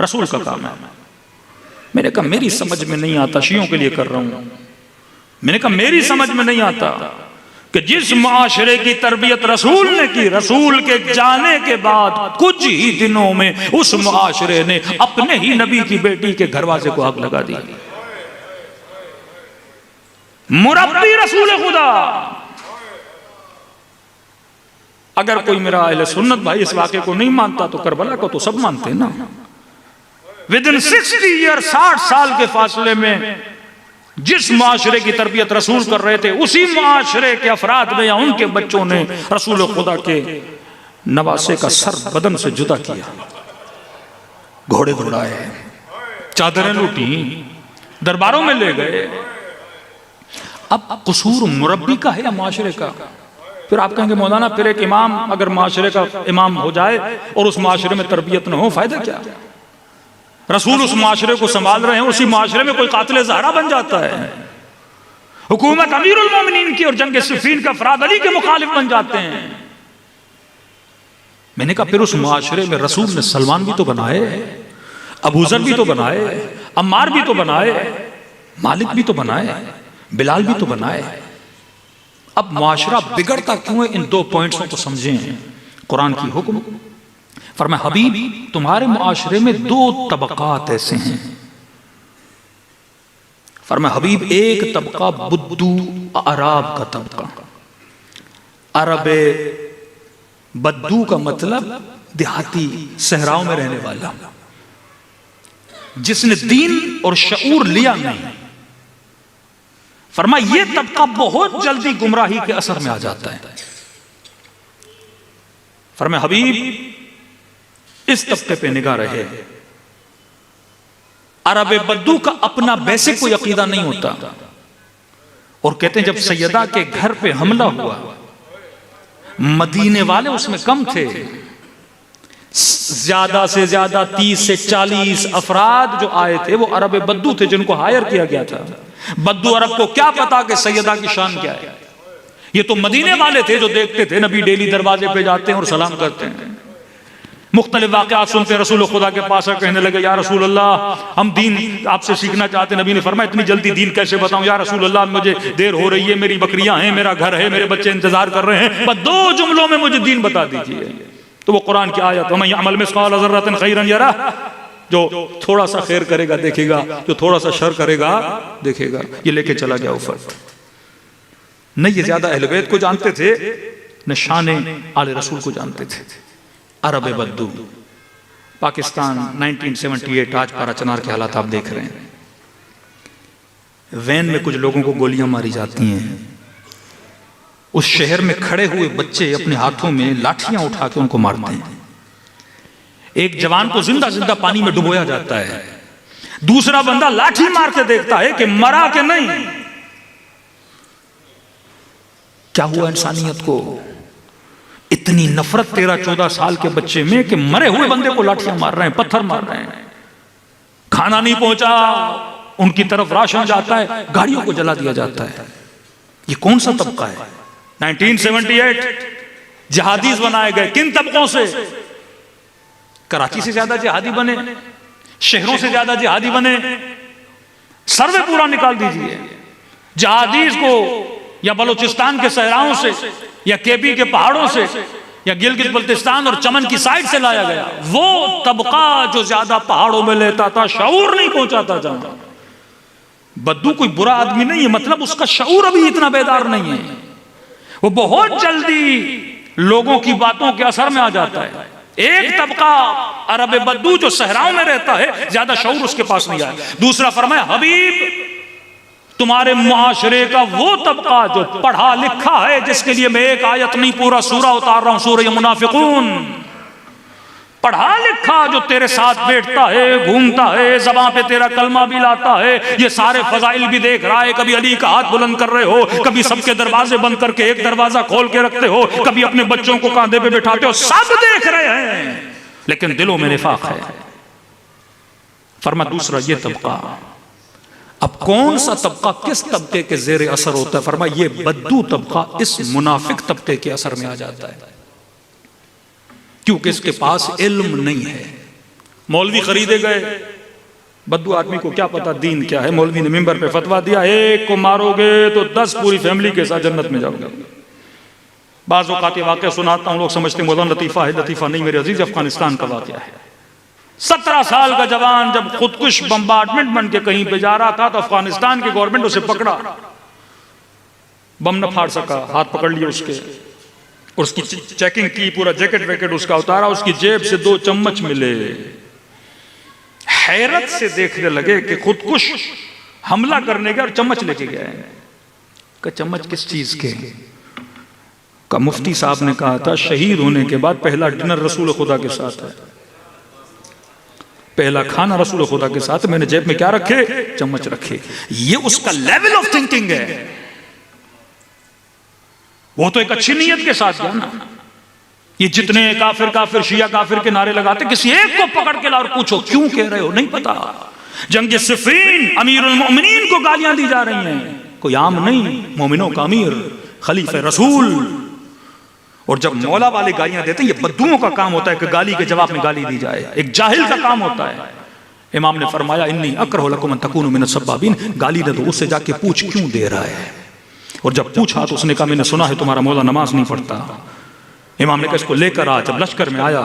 रसूल का काम है। मैंने कहा मेरी समझ में नहीं आता, शियों के लिए कर रहा हूं। मैंने कहा मेरी समझ में नहीं आता कि जिस माशरे की तरबियत रसूल ने की, रसूल के जाने के बाद कुछ ही दिनों में उस माशरे ने अपने ही नबी की बेटी के घरवासे को आग लगा दी। मुरब्बी रसूल खुदा। अगर कोई मेरा अहले सुन्नत भाई इस वाक़े को नहीं मानता तो करबला को तो सब मानते हैं ना। विदिन 60 ईयर, 60 साल के फासले में जिस माशरे की तरबियत रसूल कर रहे थे, उसी माशरे के अफराद में या उनके बच्चों ने रसूल खुदा के नवासे का सर बदन से जुदा किया, घोड़े घोड़ाए, चादरें लूटी, दरबारों में ले गए। अब कसूर मुरब्बी का है या माशरे का? फिर आप कहेंगे मौलाना फिर एक इमाम अगर माशरे का इमाम हो जाए और उस माशरे में तरबियत न हो, फायदा क्या? रसूल उस माशरे को संभाल रहे हैं, उसी माशरे में कोई कातिल ज़हरा बन जाता है, हुकूमत अमीरुल मोमिनीन की और जंग सिफ़ीन का फराद अली के मुखालिफ बन जाते हैं। मैंने कहा फिर उस माशरे में रसूल ने सलमान भी तो बनाए, अबूजर भी तो बनाए, अम्मार भी तो बनाए, मालिक भी तो बनाए, बिलाल भी तो बनाए। अब माशरा बिगड़ता क्यों है? इन 2 पॉइंट्सों को समझें। कुरान की हुक्म फरमाया हबीब तुम्हारे मुआशरे में 2 तबकात ऐसे हैं। फरमाया हबीब एक तबका बुद्दू अरब का तबका। अरब बद्दू का मतलब देहाती सहराओं में रहने वाला, जिसने दीन और शऊर लिया नहीं। फरमाया ये तबका बहुत जल्दी गुमराही के असर में आ जाता है। फरमाया हबीब इस तबके पे निगाह रहे। अरब बद्दू का अपना बेसिक कोई अकीदा नहीं होता, और कहते हैं जब सैयदा के घर पे हमला हुआ, मदीने वाले उसमें कम थे, ज्यादा से ज्यादा 30 से 40 अफराद जो आए थे वो अरब बद्दू थे, जिनको हायर किया गया था। बद्दू अरब को क्या पता कि सैयदा की शान क्या है? ये तो मदीने वाले थे जो देखते थे नबी डेली दरवाजे पे जाते हैं और सलाम करते हैं। मुख्तलिफ वाक़यात सुनते रसूल खुदा के पास कहने लगे या रसूल अल्लाह हम दीन आपसे सीखना चाहते हैं। नबी ने फरमाया इतनी जल्दी दीन कैसे बताऊं या रसूल अल्लाह, मुझे देर हो रही है, मेरी बकरियां हैं, मेरा घर है, मेरे बच्चे इंतजार कर रहे हैं, बस 2 जुमलों में मुझे दीन बता दीजिए। तो वो कुरान की आयत वमन यअमल मिस्काल ज़र्रतिन खैरन यरा, जो थोड़ा सा खैर करेगा देखेगा, जो थोड़ा सा शर करेगा देखेगा। ये लेके चला गया ऊपर। न ये ज्यादा अहले बैत को जानते थे, न शान आले रसूल को जानते थे। अरब बद्दू पाकिस्तान 1978 आज पारा चनार के हालात आप देख रहे हैं। वैन में कुछ लोगों को गोलियां मारी जाती हैं, उस शहर में खड़े हुए बच्चे अपने हाथों में लाठियां उठा के उनको मारते हैं। एक जवान को जिंदा जिंदा पानी में डुबोया जाता है, दूसरा बंदा लाठी मार के देखता है कि मरा के नहीं। क्या हुआ इंसानियत को? इतनी नफरत 13-14 साल के बच्चे में कि मरे हुए बंदे को लाठियां मार रहे हैं, पत्थर मार रहे हैं। खाना नहीं पहुंचा, उनकी तरफ राशन जाता है, गाड़ियों को जला दिया जाता है। ये कौन सा तबका है? 1978 जिहादीज बनाए गए। किन तबकों से? कराची से ज्यादा जिहादी बने, शहरों से ज्यादा जिहादी बने। सर्वे पूरा निकाल दीजिए। जिहादीज को या बलूचिस्तान के सहराओं से या केबी के पहाड़ों से या गिलगित बल्तिस्तान और चमन की साइड से लाया गया। वो तबका जो ज्यादा पहाड़ों में लेता था, शऊर नहीं पहुंचाता था। बद्दू कोई बुरा आदमी नहीं है, मतलब उसका शऊर अभी इतना बेदार नहीं है। वो बहुत जल्दी लोगों की बातों के असर में आ जाता है। एक तबका अरब बद्दू जो सहराओं में रहता है, ज्यादा शऊर उसके पास नहीं आया। दूसरा फरमाया हबीब तुम्हारे मुआशरे का वो तबका जो पढ़ा लिखा है, जिसके लिए मैं एक आयत नहीं पूरा सूरा उतार रहा हूं, सूरह मुनाफिकून। पढ़ा लिखा जो तेरे साथ बैठता है, घूमता है, ज़बान पे तेरा कलमा भी लाता है, ये सारे फजाइल भी देख रहा है। कभी अली का हाथ बुलंद कर रहे हो, कभी सबके दरवाजे बंद करके एक दरवाजा खोल के रखते हो, कभी अपने बच्चों को कांधे पे बिठाते हो, सब देख रहे हैं, लेकिन दिलों में निफाक है। फरमा दूसरा ये तबका। अब कौन सा तबका किस तबके के जेर असर होता है? फरमा ये बद्दू तबका इस मुनाफिक तबके के असर में आ जाता है, क्योंकि इसके पास इल्म नहीं है। मौलवी खरीदे गए, बद्दू आदमी को क्या पता दीन क्या है। मौलवी ने मिंबर पे फतवा दिया, एक को मारोगे तो 10 पूरी फैमिली के साथ जन्नत में जाओगे। बाज़ औक़ात वाक़या सुनाता हूँ, लोग समझते हैं मौलाना लतीफ़ा है, लतीफ़ा नहीं मेरे अजीज, अफगानिस्तान का वाक़या है। 17 साल का जवान जब खुदकुश बम्बार्डमेंट बन के कहीं पे जा रहा था तो अफगानिस्तान की गवर्नमेंट उसे पकड़ा, बम न फाड़ सका, हाथ पकड़ लिए उसके, और उसकी चेकिंग की, पूरा जैकेट वैकेट उसका उतारा, उसकी जेब से 2 चम्मच मिले। हैरत से देखने लगे कि खुदकुश हमला करने गया और चम्मच लेके गए। का चम्मच किस चीज के? का मुफ्ती साहब ने कहा था शहीद होने के बाद पहला डिनर रसूल खुदा के साथ है, पहला खाना रसूल खुदा के साथ, मैंने जेब में क्या रखे? चम्मच रखे। ये उसका लेवल ऑफ थिंकिंग है। वो तो एक अच्छी नीयत के साथ गया ना। ये जितने काफिर काफिर शिया काफिर के नारे लगाते, किसी एक को पकड़ के ला और पूछो क्यों कह रहे हो, नहीं पता। जंग सिफ़ीन अमीरुल मोमिनीन को गालियां दी जा रही हैं, कोई आम नहीं, मोमिनों का अमीर, खलीफे रसूल। और जब मौला वाले गालियां देते हैं, ये बद्दुओं का काम होता है कि गाली के जवाब में गाली दी जाए, एक जाहिल का काम होता है। इमाम ने फरमाया इन्नी अकरहु लकुम अन तकूनु मिनस सब्बाबीन, गाली न दो, उससे जाके पूछ क्यों दे रहा है। और जब पूछा तो उसने कहा मैंने सुना है तुम्हारा मौला नमाज नहीं पढ़ता। इमाम ने कहा इसको लेकर आ। जब लश्कर में आया,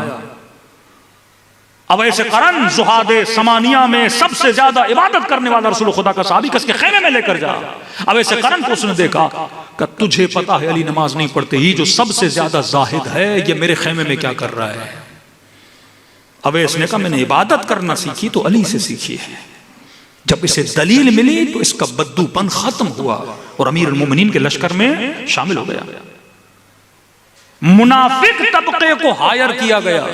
अब ऐसे करन जुहादे समानिया में सबसे ज्यादा इबादत करने वाला रसूल खुदा का सहाबी कसके खेमे में लेकर जा। अब ऐसे करन को उसने देखा कि तुझे पता है अली नमाज नहीं पढ़ते, ही जो सबसे ज्यादा जाहिद है ये मेरे खेमे में क्या कर रहा है। अब इसने कहा मैंने इबादत करना सीखी तो अली से सीखी है। जब इसे दलील मिली तो इसका बद्दूपन खत्म हुआ और अमीर मोमिनीन के लश्कर में शामिल हो गया। मुनाफिक तबके को हायर किया गया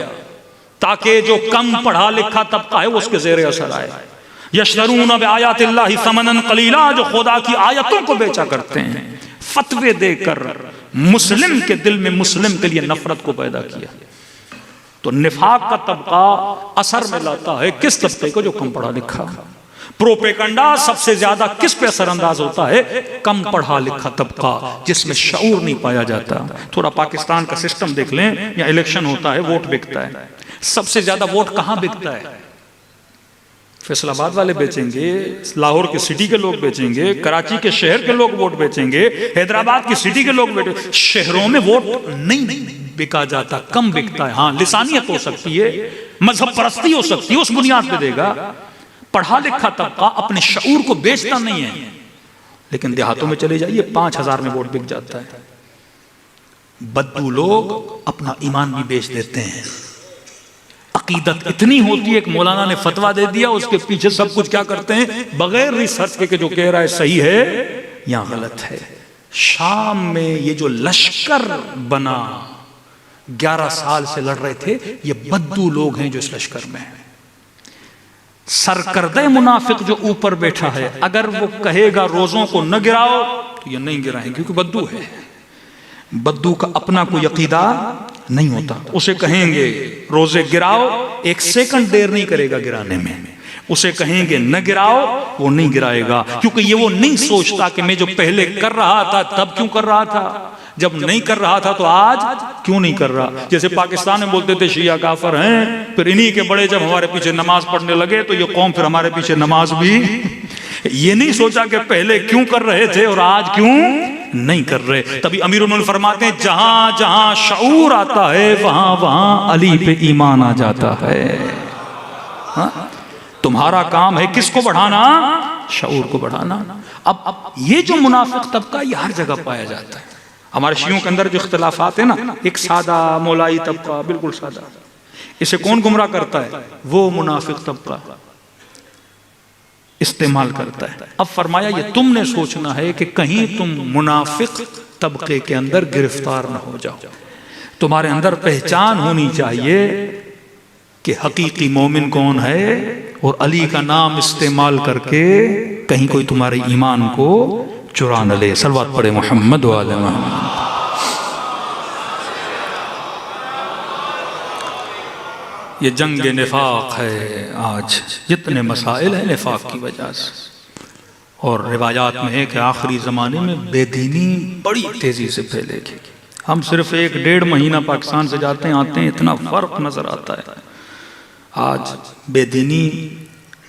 ताकि जो कम पढ़ा लिखा तबका है वो उसके ज़ेरे असर आए। यशतरून बिआयातिल्लाहि समनन कलीला, जो खुदा की आयतों को बेचा करते हैं, फतवे देकर मुस्लिम के दिल में मुस्लिम के लिए नफरत को पैदा किया। तो निफाक का तबका असर में लाता है किस तबके को? जो कम पढ़ा लिखा। प्रोपेगंडा सबसे ज्यादा किस पे असरअंदाज होता है? कम पढ़ा लिखा तबका, जिसमें शऊर नहीं पाया जाता। थोड़ा पाकिस्तान का सिस्टम देख लें, या इलेक्शन होता है, वोट बिकता है, सबसे ज्यादा वोट कहां बिकता है? फैसलाबाद वाले बेचेंगे, लाहौर के सिटी के लोग बेचेंगे, कराची के शहर के लोग वोट बेचेंगे, हैदराबाद की सिटी के लोग बेचेंगे। शहरों में वोट नहीं बिका जाता, कम बिकता है। हाँ, लिसानियत हो सकती है, मजहब परस्ती हो सकती है, उस बुनियाद पे देगा। पढ़ा लिखा तबका अपने शऊर को बेचता नहीं है। लेकिन देहातों में चले जाइए, 5000 में वोट बिक जाता है। बद्दू लोग अपना ईमान भी बेच देते हैं। अकीदत इतनी होती है कि मौलाना ने फतवा दे दिया, उसके पीछे सब कुछ क्या करते हैं, बगैर रिसर्च के जो कह रहा है सही है या गलत है। शाम में ये जो लश्कर बना, 11 साल से लड़ रहे थे, ये बद्दू लोग हैं जो इस लश्कर में हैं। सरकर्दे मुनाफिक जो ऊपर बैठा है, अगर वो कहेगा रोजों को न गिराओ तो ये नहीं गिराएंगे, क्योंकि बद्दू है। बद्दू का अपना कोई अकीदा नहीं होता। उसे कहेंगे रोजे गिराओ, 1 सेकंड देर नहीं करेगा गिराने में। उसे कहेंगे न गिराओ, वो नहीं गिराएगा, क्योंकि ये वो नहीं सोचता कि मैं जो पहले कर रहा था तब क्यों कर रहा था, जब नहीं कर रहा था तो आज क्यों नहीं कर रहा। जैसे पाकिस्तान में बोलते थे शिया काफिर हैं, फिर इन्हीं के बड़े जब हमारे पीछे नमाज पढ़ने लगे तो ये कौम फिर हमारे पीछे नमाज भी। ये नहीं सोचा कि पहले क्यों कर रहे थे और आज क्यों नहीं कर रहे। तभी अमीरुल मोमिनीन फरमाते हैं जहां जहां शऊर आता है वहां वहां अली पे ईमान आ जाता है। हा? तुम्हारा काम है किसको बढ़ाना? शऊर को बढ़ाना। अब ये जो मुनाफिक तबका ये हर जगह पाया जाता है। हमारे शियों के अंदर जो इख्तिलाफात है ना, एक सादा मौलाई तबका, बिल्कुल सादा, इसे कौन गुमराह करता है? वो मुनाफिक तबका इस्तेमाल करता है। अब फरमाया ये तुमने सोचना है कि कहीं तुम मुनाफिक तबके के अंदर गिरफ्तार न हो जाओ। तुम्हारे अंदर पहचान होनी चाहिए कि हकीकी मोमिन कौन है, और अली का नाम इस्तेमाल करके कहीं कोई तुम्हारे ईमान को चुरा न ले। सलवात पढ़े मोहम्मद व आले मोहम्मद। ये जंग निफाक है। आज जितने मसाइल हैं निफाक की वजह से, और रिवायात में है कि आखिरी ज़माने में बेदीनी बड़ी तेज़ी से फैलेगी। हम सिर्फ 1-1.5 महीना पाकिस्तान से जाते हैं आते हैं, इतना फ़र्क नज़र आता है। आज बेदीनी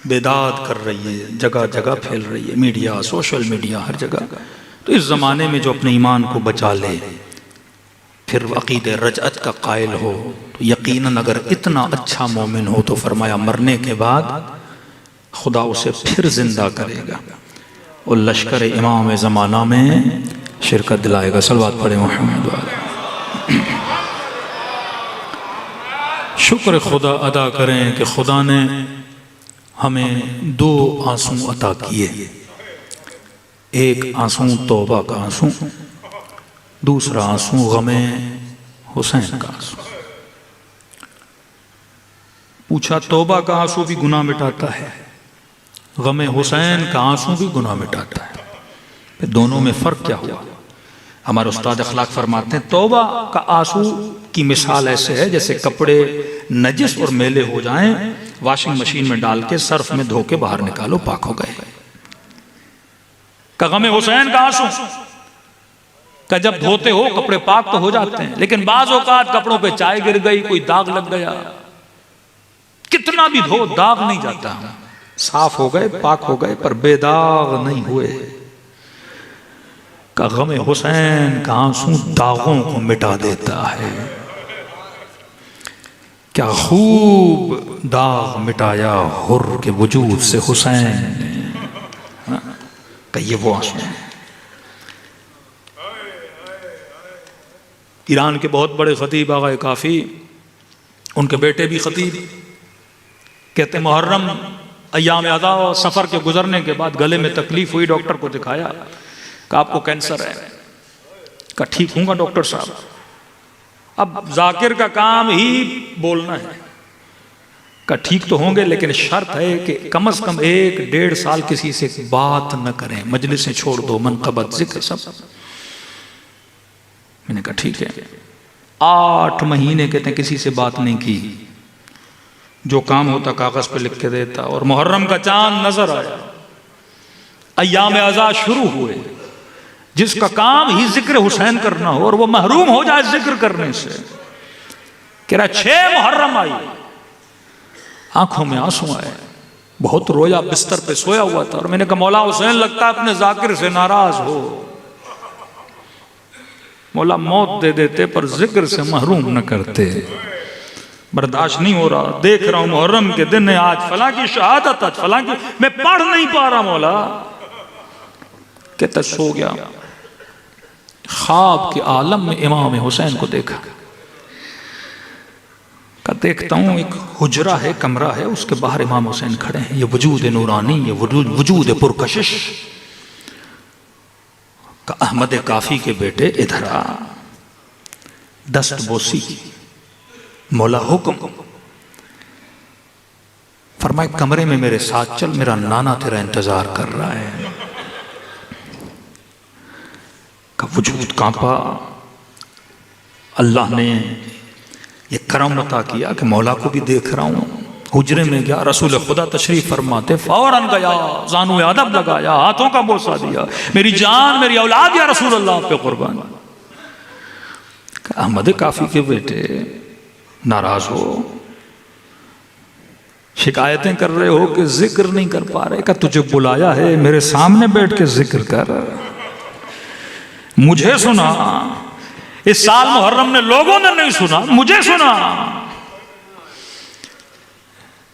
बेदाद कर रही है, जगह जगह फैल रही है, मीडिया, सोशल मीडिया, हर जगह। तो इस ज़माने में जो अपने ईमान को बचा ले, फिर अकीदे रजअत का कायल हो तो यकीनन अगर इतना अच्छा मोमिन हो तो फरमाया मरने के बाद खुदा उसे फिर जिंदा करेगा और लश्कर इमाम ज़माना में शिरकत दिलाएगा। सलवात पढ़े मोहम्मद वाले। शुक्र खुदा अदा करें कि खुदा ने हमें दो आंसू अता किए, एक आंसू तौबा का आंसू, दूसरा आंसू गमे हुसैन का आंसू। पूछा तौबा का आंसू भी गुनाह मिटाता है, गमे हुसैन का आंसू भी गुनाह मिटाता है, फिर दोनों में फर्क क्या हुआ? हमारे उस्ताद अखलाक फरमाते हैं तौबा का आंसू की मिसाल ऐसे है जैसे कपड़े नजिस और मैले हो जाएं, वॉशिंग मशीन में डाल के सर्फ में धो के बाहर निकालो, पाक हो गए। का गमे हुसैन का आंसू का जब धोते हो कपड़े पाक तो हो जाते हैं, लेकिन बाज़ औक़ात कपड़ों पे चाय गिर गई, कोई दाग लग गया, कितना भी धो दाग नहीं जाता, साफ हो गए पाक हो गए पर बेदाग नहीं हुए। का गमे हुसैन का आंसू दागों को मिटा देता है। क्या खूब दाग मिटाया हुर्र के वजूद से हुसैन ने, का ये वो आंसू है। ईरान के बहुत बड़े खतीब आग़ाए काफ़ी, उनके बेटे भी खतीब, कहते मुहर्रम अय्याम अदा और सफ़र के गुजरने के बाद गले में तकलीफ हुई, डॉक्टर को दिखाया, कहा आपको कैंसर है। कहा ठीक हूँगा डॉक्टर साहब, अब जाकिर का काम ही बोलना है। कहा ठीक तो होंगे लेकिन शर्त है कि कम से कम 1-1.5 साल किसी से बात न करें, मजलिसें छोड़ दो, मनक़बत ज़िक्र सब। मैंने कहा ठीक है। 8 महीने कहते हैं किसी से बात नहीं की, जो काम होता कागज पे लिख के देता। और मुहर्रम का चांद नजर आया, अय्याम अज़ा शुरू हुए, जिसका काम ही जिक्र हुसैन करना हो और वो महरूम हो जाए जिक्र करने से। कह रहा 6 मुहर्रम आई, आंखों में आंसू आए, बहुत रोया, बिस्तर पे सोया हुआ था। और मैंने कहा मौला हुसैन लगता है अपने जाकिर से नाराज हो, मौला मौत दे देते पर जिक्र से महरूम न करते। बर्दाश्त नहीं हो रहा, देख रहा हूं मुहर्रम के दिन है, आज फलां की शहादत, आज फलां की, मैं पढ़ नहीं पा रहा मौला। कहता सो गया, ख्वाब के आलम में इमाम हुसैन को देखा। का देखता हूं एक हुजरा है, कमरा है, उसके बाहर इमाम हुसैन खड़े हैं। ये वजूद नूरानी, ये वजूद पुरकशिश। का अहमद काफी के बेटे इधर आ, दस्त बोसी, मौला हुक्म। फरमाए कमरे में मेरे साथ चल, मेरा नाना तेरा इंतजार कर रहा है। का वजूद कांपा। अल्लाह ने ये करम अता किया कि मौला को भी देख रहा हूं। हुजरे में गया, रसूल खुदा तशरीफ फरमाते, फौरन गया, जानू अदब लगाया, हाथों का बोसा दिया, मेरी जान मेरी औलाद या रसूल अल्लाह पे कुर्बान। अहमद काफी के बेटे नाराज हो, शिकायतें कर रहे हो कि जिक्र नहीं कर पा रहे। का तुझे बुलाया है, मेरे सामने बैठ के जिक्र कर, मुझे सुना। इस साल मुहर्रम ने लोगों ने नहीं सुना, मुझे सुना।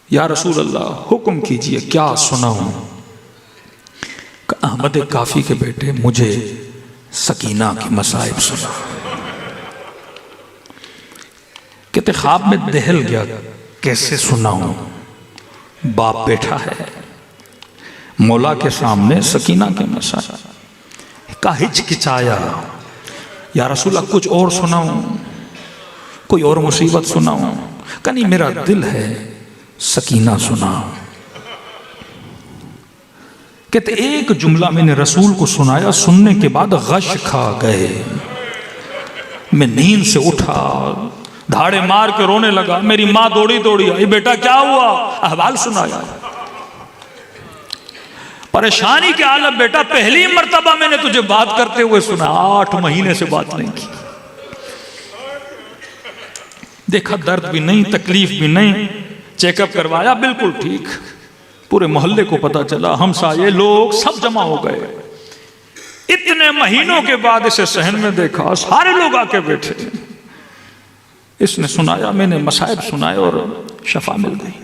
या रसूल अल्लाह हुक्म कीजिए, क्या सुनाऊं? अहमद काफी के बेटे मुझे सकीना की मसाइब सुना। कहते ख्वाब में दहल गया, कैसे सुनाऊं? बाप बैठा है मौला के सामने, सकीना के मसाइब का हिचकिचाया। या रसूल अल्लाह कुछ और सुनाऊं, कोई और मुसीबत सुनाऊं? का नहीं, मेरा दिल है सकीना सुना। कहते एक जुमला मैंने रसूल को सुनाया, सुनने के बाद गश खा गए। मैं नींद से उठा, धाड़े मार के रोने लगा। मेरी माँ दौड़ी दौड़ी आई, बेटा क्या हुआ? अहवाल सुनाया। परेशानी के आलम, बेटा पहली मर्तबा मैंने तुझे बात करते हुए सुना, 8 महीने से बात नहीं की। देखा दर्द भी नहीं, तकलीफ भी नहीं, चेकअप करवाया, बिल्कुल ठीक। पूरे मोहल्ले को पता चला, हमसाये लोग सब जमा हो गए। इतने महीनों के बाद इसे सहन में देखा, सारे लोग आके बैठे। इसने सुनाया, मैंने मसाइब सुनाए और शफा मिल गई।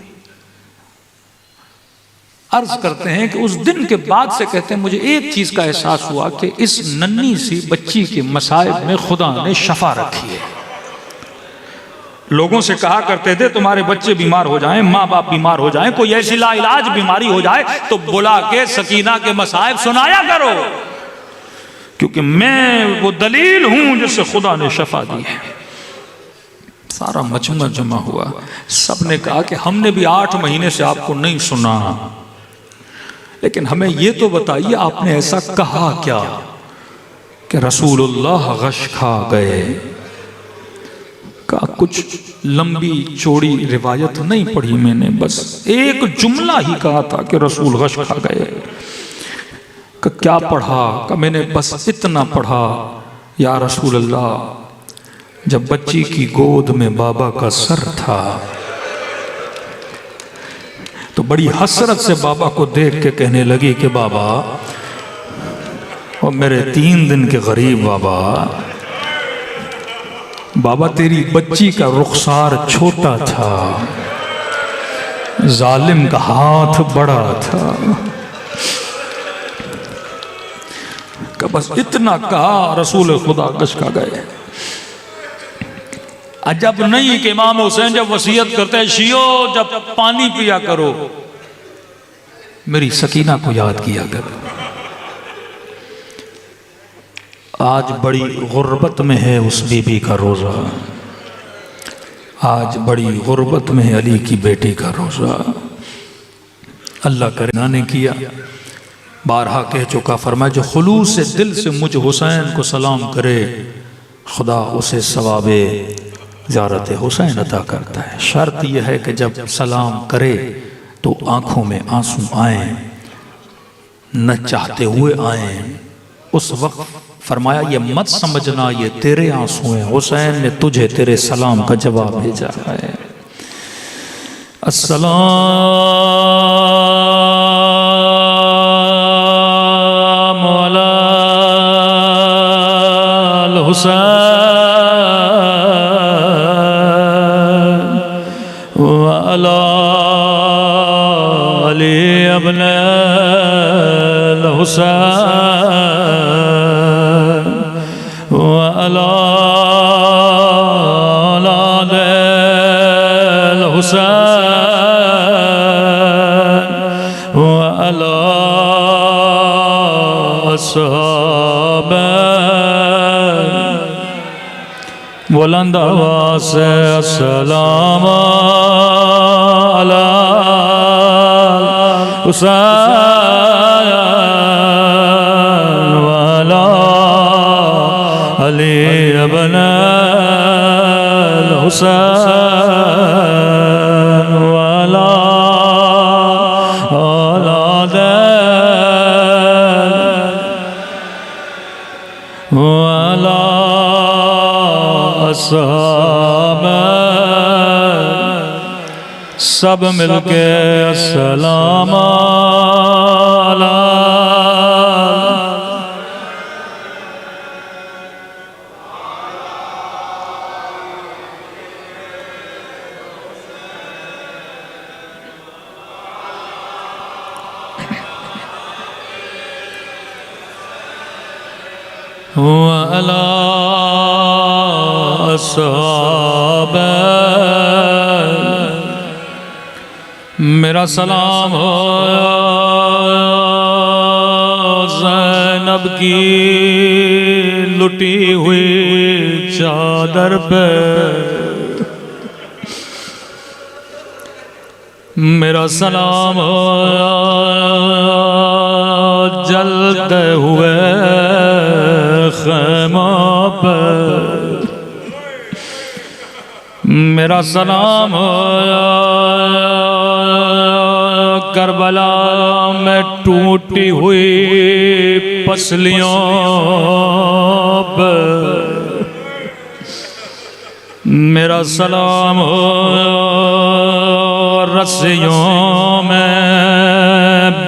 अर्ज करते हैं कि उस दिन के बाद से कहते हैं मुझे एक चीज का एहसास हुआ कि इस नन्ही सी बच्ची के मसाइब में खुदा ने शफा रखी है। लोगों से कहा करते थे तुम्हारे बच्चे बीमार हो जाएं, माँ बाप बीमार हो जाएं, कोई ऐसी लाइलाज बीमारी हो जाए तो बुला के सकीना के मसाइब सुनाया करो, क्योंकि मैं वो दलील हूं जिससे खुदा ने शफा दी है। सारा मजमा जमा हुआ, सबने कहा कि हमने भी 8 महीने से आपको नहीं सुना, लेकिन हमें ये तो बताइए आपने ऐसा कहा क्या कि रसूलुल्लाह गश खा गए। का कुछ लंबी चौड़ी रिवायत नहीं पढ़ी मैंने, बस एक जुमला ही कहा था कि रसूल गश खा गए। का क्या पढ़ा? का मैंने बस इतना पढ़ा, या रसूल अल्लाह जब बच्ची की गोद में बाबा का सर था तो बड़ी हसरत से बाबा को देख के कहने लगी कि बाबा, और मेरे 3 दिन के गरीब बाबा, बाबा तेरी बच्ची का रुखसार छोटा था, जालिम का हाथ बड़ा था। का बस इतना कहा, रसूल खुदा गश खा गए। अजब नहीं कि इमाम हुसैन जब वसीयत करते हैं, शियो जब पानी पिया करो मेरी सकीना को याद किया करो। आज बड़ी गुर्बत में है उस बीबी का रोज़ा, आज बड़ी गुर्बत में है अली की बेटी का रोज़ा। अल्लाह करे ने किया, बारहा कह चुका, फरमाया जो खुलूस से दिल से मुझ हुसैन को सलाम करे खुदा उसे सवाबे ज़ियारत हुसैन अता करता है। शर्त यह है कि जब सलाम करे तो आंखों में आंसू आए, न चाहते हुए आए। उस वक्त फरमाया ये मत समझना ये तेरे आंसू हैं, हुसैन ने तुझे तेरे सलाम का जवाब भेजा है। अस्सलाम अला हुसैन व अला अली इब्न हुसैन व अला हुसैन व अला अस्हाबे बुलंद आवाज़ से अस्सलाम अला हुसैन व अला अली इब्न हुसैन व अला औलाद व अला अस्हाब सब मिलके अस्सलाम अला अला अस्हाब मेरा सलाम हो ज़ैनब की लुटी हुई चादर पे, मेरा सलाम हो जलते हुए खैमा पर, मेरा सलाम हो करबला में टूटी हुई पसलियों पर, मेरा सलाम हो रस्सियों में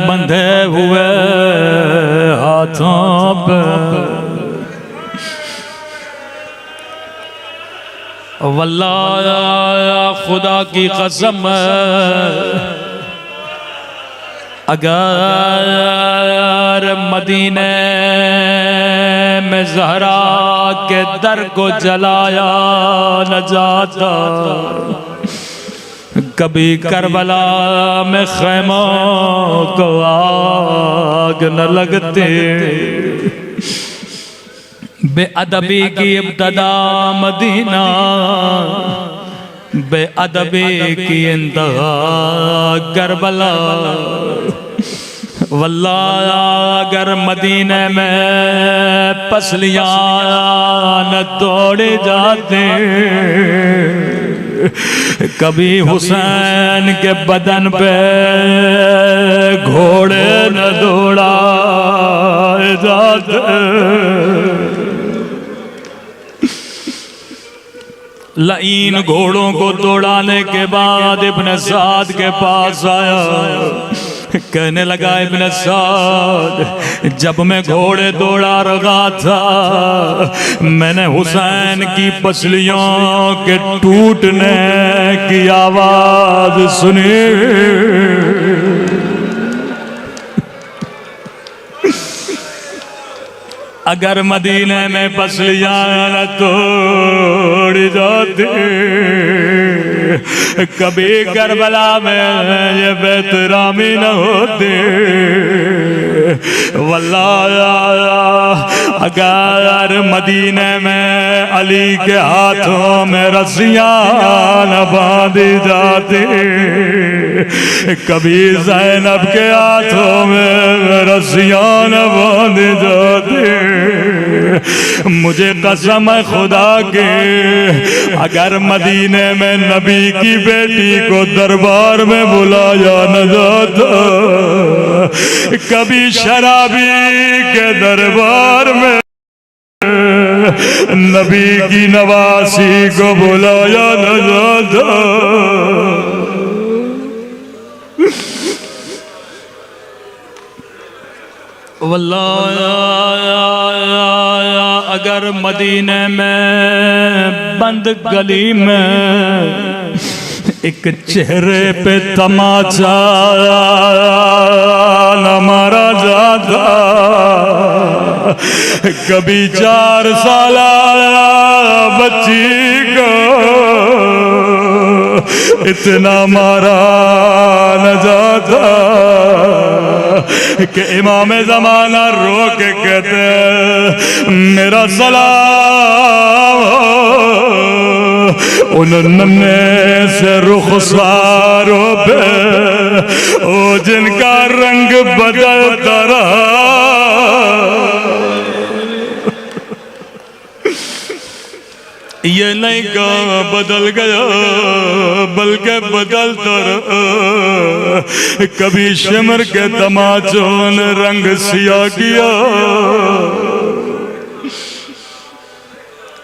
बंधे हुए हाथों पर, व वल्लाह खुदा की कसम अगर मदीने में ज़हरा के दर को जलाया न जाता, कभी करबला में खैमों को आग न लगते। बेअदबी की इब्तदा मदीना, बेअदबी की इंतहा करबला। वल्लाह अगर मदीने में पसलियां न तोड़े जाते, कभी हुसैन के बदन पे घोड़े न दौड़ाए जाते। लईन घोड़ों को दौड़ाने के बाद इब्न साद के पास आया, कहने लगा इब्न साद, जब मैं घोड़े दौड़ा रहा था मैंने हुसैन की पसलियों के टूटने की आवाज सुनी। अगर मदीने में पसलियां न तोड़ जाती, कभी करबला में ये बेतरामी न होती। वल्लाह अगर मदीने में अली के हाथों में रस्सियां न बांधी जाती, कभी ज़ैनब के हाथों में रस्सियां न बांधी जाती। मुझे कसम है खुदा के, अगर मदीने में नबी की बेटी को दरबार में बुलाया न जाता, कभी शराबी के दरबार में नबी की नवासी को बुलाया न जाता। वल्लाह अगर मदीने में बंद गली में एक चेहरे पे तमाचा न मारा जाता, कभी 4 साल बच्ची को इतना मारा न जाता कि इमाम ज़माना रो के कहते मेरा सलाम उन नन्हे से रुखसारों पे ओ जिनका रंग बदलता रहा। ये नहीं का बदल गया बल्कि बदलता रहा। कभी शिमर के तमाचों ने रंग सिया किया।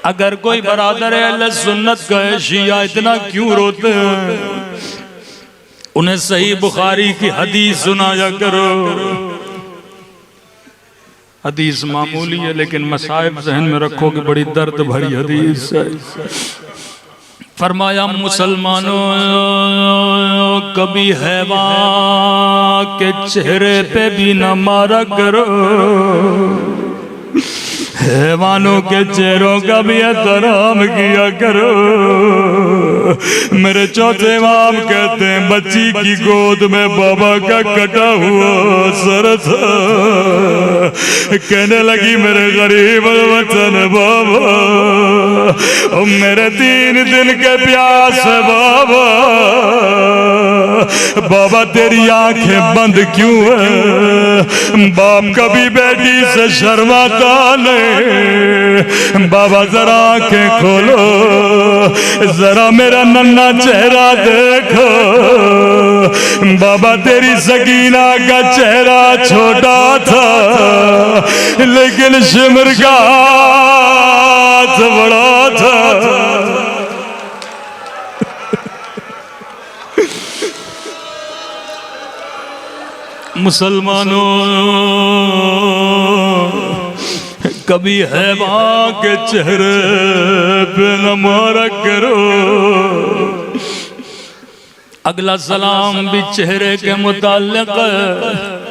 अगर कोई बरादर अहले सुन्नत कहे शिया इतना क्यों रोते हैं, उन्हें सही बुखारी की हदीस सुनाया करो। हदीस मामूली है लेकिन मसाइब जहन में रखो कि बड़ी दर्द भरी हदीस है। फरमाया मुसलमानों कभी हैवान के चेहरे पे भी न मारा करो, हैवानों के चेहरों का भी एहतराम किया करो। मेरे चौथे इमाम कहते हैं बच्ची की गोद में बाबा का कटा हुआ सर था, कहने लगी मेरे गरीब वतन बाबा, ओ मेरे 3 दिन के प्यास बाबा, बाबा तेरी आंखें बंद क्यों है? बाप कभी बेटी से शर्माता नहीं। बाबा जरा आंखें खोलो, जरा मेरा नन्हा चेहरा देखो। बाबा तेरी सकीना का चेहरा छोटा था लेकिन शिमर का हाथ बड़ा था। मुसलमानों कभी हैवान के चेहरे पे न मारा करो। अगला सलाम भी चेहरे के मुताल्लिक है।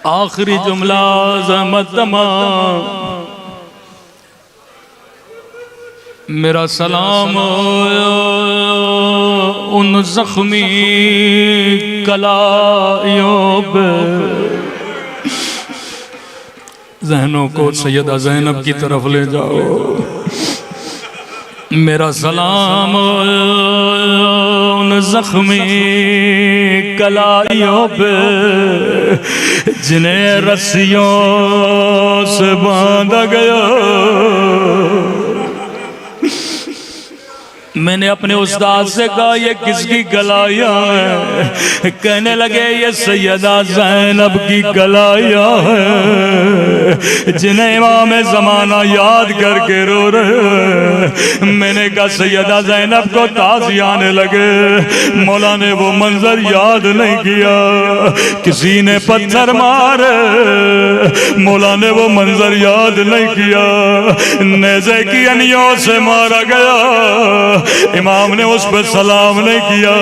आखिरी जुमला ज़मतमा, मेरा सलाम उन जख्मी कलाइयों पे। ज़हनों को सैयदा ज़ैनब की तरफ ले जाओ। मेरा सलाम उन जख्मी कलाइयों पे जिन्हें रस्सियों से बांधा गया। मैंने अपने उस्ताद से कहा ये किसकी कलाइयाँ हैं? कहने लगे ये सैयदा ज़ैनब की कलाइयाँ हैं जिन्हें इमाम ज़माना याद करके रो रहे हैं। मैंने कहा सैयदा ज़ैनब को ताज़ी आने लगे। मौला ने वो मंजर याद नहीं किया, किसी ने पत्थर मारे, मौला ने वो मंजर याद नहीं किया। नेज़े की अनियों से मारा गया, इमाम ने उस पर सलाम नहीं किया।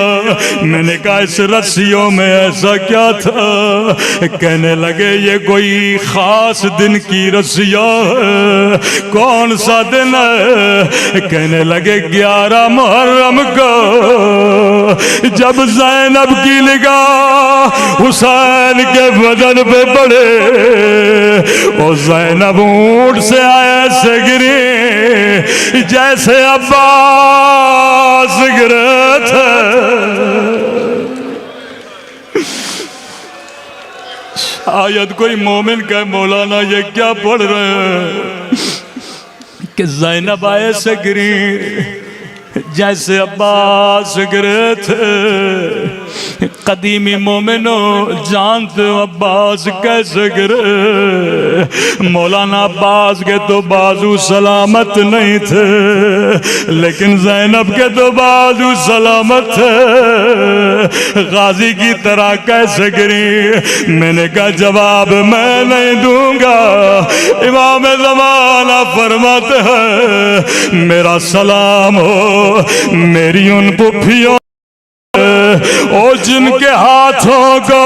मैंने कहा इस रस्सियों में ऐसा क्या था? कहने लगे ये कोई खास दिन की रस्सियाँ है। कौन सा दिन है? कहने लगे 11 मुहर्रम को जब ज़ैनब की निगाह हुसैन के बदन पे पड़े और ज़ैनब ऊंट से ऐसे गिरी जैसे अब्बास गिरे थे। शायद कोई मोमिन कहे मौलाना ये क्या पढ़ रहे हैं कि ज़ैनब ऐसे गिरी जैसे अब्बास गिरे थे। कदीमी मोमिनो जानते हो अब्बास कैसे गिरे? मौलाना अब्बास के तो बाजू सलामत नहीं थे, लेकिन ज़ैनब के तो बाजू सलामत थे। गाजी की तरह कैसे गिरी? मैंने कहा जवाब मैं नहीं दूंगा। इमाम ज़माना फरमाते हैं मेरा सलाम हो मेरी उन पुफियों और जिनके हाथों को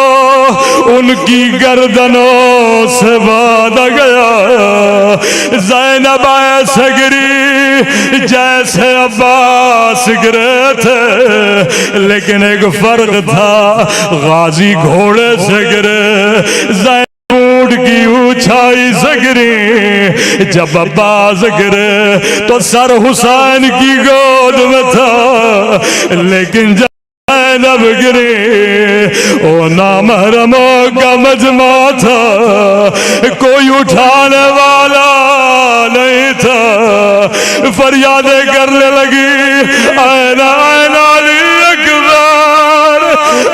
उनकी गर्दनों से बांधा गया। ज़ैनब ऐसे गिरी जैसे अब्बास गिरे थे, लेकिन एक फर्क था, गाजी घोड़े से गिरे, ज़ैनब ऊंट की ऊंचाई से गिरी। जब अब्बास गिरे तो सर हुसैन की गोद में था, लेकिन ज़ैनब गिरी ओ नामहरमों का मजमा था, कोई उठाने वाला नहीं था। फरियादें करने लगी ऐना ऐना अली अकबर,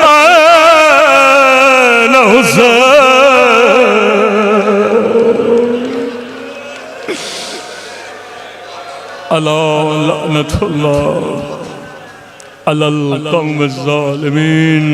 ऐना हुसैन। अला लअनतुल्लाह अलल कौम ज़ालिमीन।